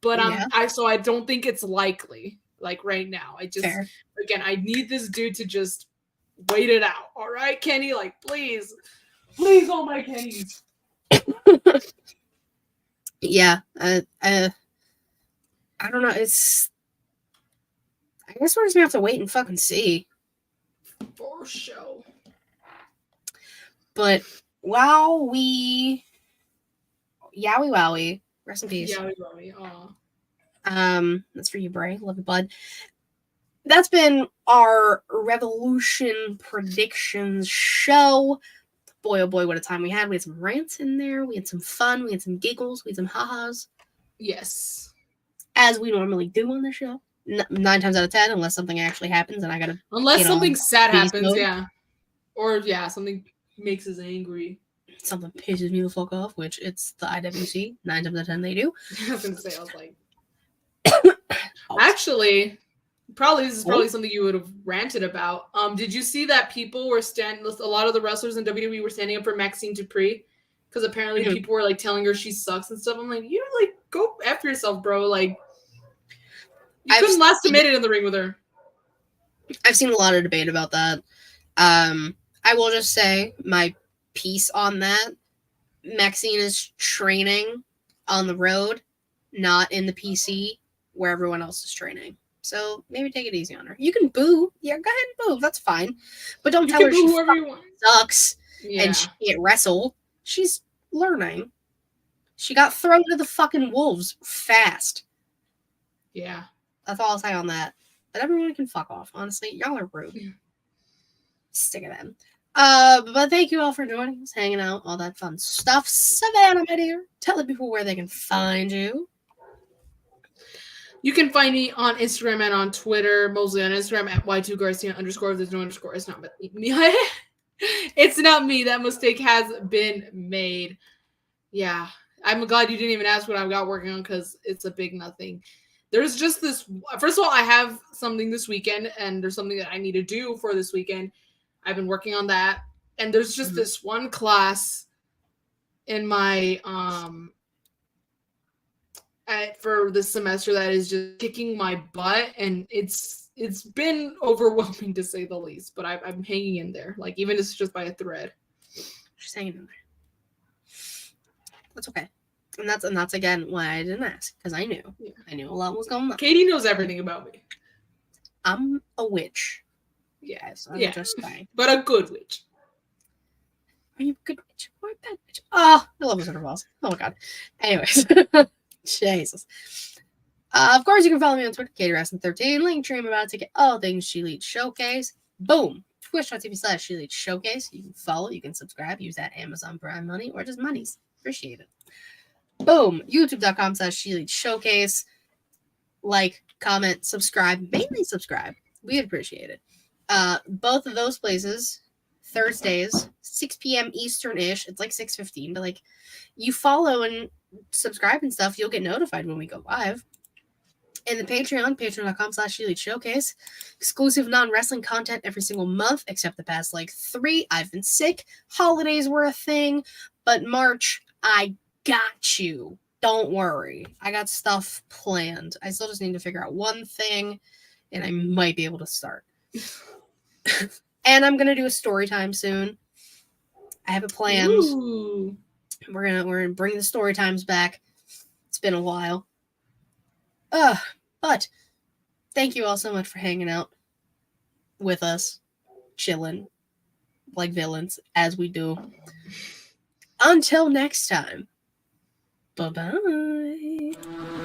But Yeah. I don't think it's likely, like right now. Fair. Again, I need this dude to just wait it out. All right, Kenny, like please. Please, all my Kennys. Yeah. I don't know. I guess we're just gonna have to wait and fucking see. For sure. But Yowie Wowie, rest in peace. Yeah, we. That's for you, Bray. Love you, bud. That's been our Revolution predictions show. Boy, oh boy, what a time we had. We had some rants in there. We had some fun. We had some giggles. We had some ha-has. Yes. As we normally do on the show. 9 times out of 10, unless something actually happens and I gotta... Unless something sad happens, mode. yeah. Or, yeah, something makes us angry. Something pisses me the fuck off, which it's the IWC. 9 times out of 10 they do. I was gonna say, I was like... Actually... This is probably something you would have ranted about. Did you see that people were a lot of the wrestlers in WWE were standing up for Maxine Dupree? Because apparently people were like telling her she sucks and stuff. I'm like, you like go after yourself, bro. Like you couldn't last a minute in the ring with her. I've seen a lot of debate about that. I will just say my piece on that. Maxine is training on the road, not in the PC where everyone else is training. So maybe take it easy on her. You can boo. Yeah, go ahead and boo. That's fine. But don't tell her she sucks and she can't wrestle. She's learning. She got thrown to the fucking wolves fast. Yeah. That's all I'll say on that. But everyone can fuck off. Honestly, y'all are rude. Yeah. Sick of them. But thank you all for joining us, hanging out, all that fun stuff. Savannah, my dear, tell the people where they can find you. You can find me on Instagram and on Twitter, mostly on Instagram at Y2Garcia _. If there's no underscore, it's not me. It's not me. That mistake has been made. Yeah. I'm glad you didn't even ask what I've got working on because it's a big nothing. There's just this. First of all, I have something this weekend, and there's something that I need to do for this weekend. I've been working on that. And there's just this one class in my for this semester that is just kicking my butt, and it's been overwhelming to say the least, but I'm hanging in there, like even if it's just by a thread. Just hanging in there. That's okay. And that's again why I didn't ask, because I knew. Yeah. I knew a lot was going on. Katie knows everything about me. I'm a witch. Yes. I'm just saying. But a good witch. Are you a good witch or a bad witch? Oh, I love Wizard of Oz. Oh my god. Anyways. Jesus. Of course, you can follow me on Twitter, KatieRaskin13. Link stream about to get all things She Leads Showcase. Boom. Twitch.tv/She Leads Showcase. You can follow, you can subscribe, use that Amazon Prime money, or just monies. Appreciate it. Boom. YouTube.com/She Leads Showcase. Like, comment, subscribe. Mainly subscribe. We'd appreciate it. Both of those places, Thursdays, 6 p.m. Eastern-ish. It's like 6:15, but like, you follow and subscribe and stuff, you'll get notified when we go live. And the patreon.com/She Leads Showcase, exclusive non-wrestling content every single month, except the past like 3. I've been sick. Holidays were a thing, but March, I got you. Don't worry. I got stuff planned. I still just need to figure out one thing, and I might be able to start. And I'm gonna do a story time soon. I have it planned. Ooh. We're gonna bring the story times back. It's been a while. But thank you all so much for hanging out with us, chilling like villains as we do. Until next time, Bye bye.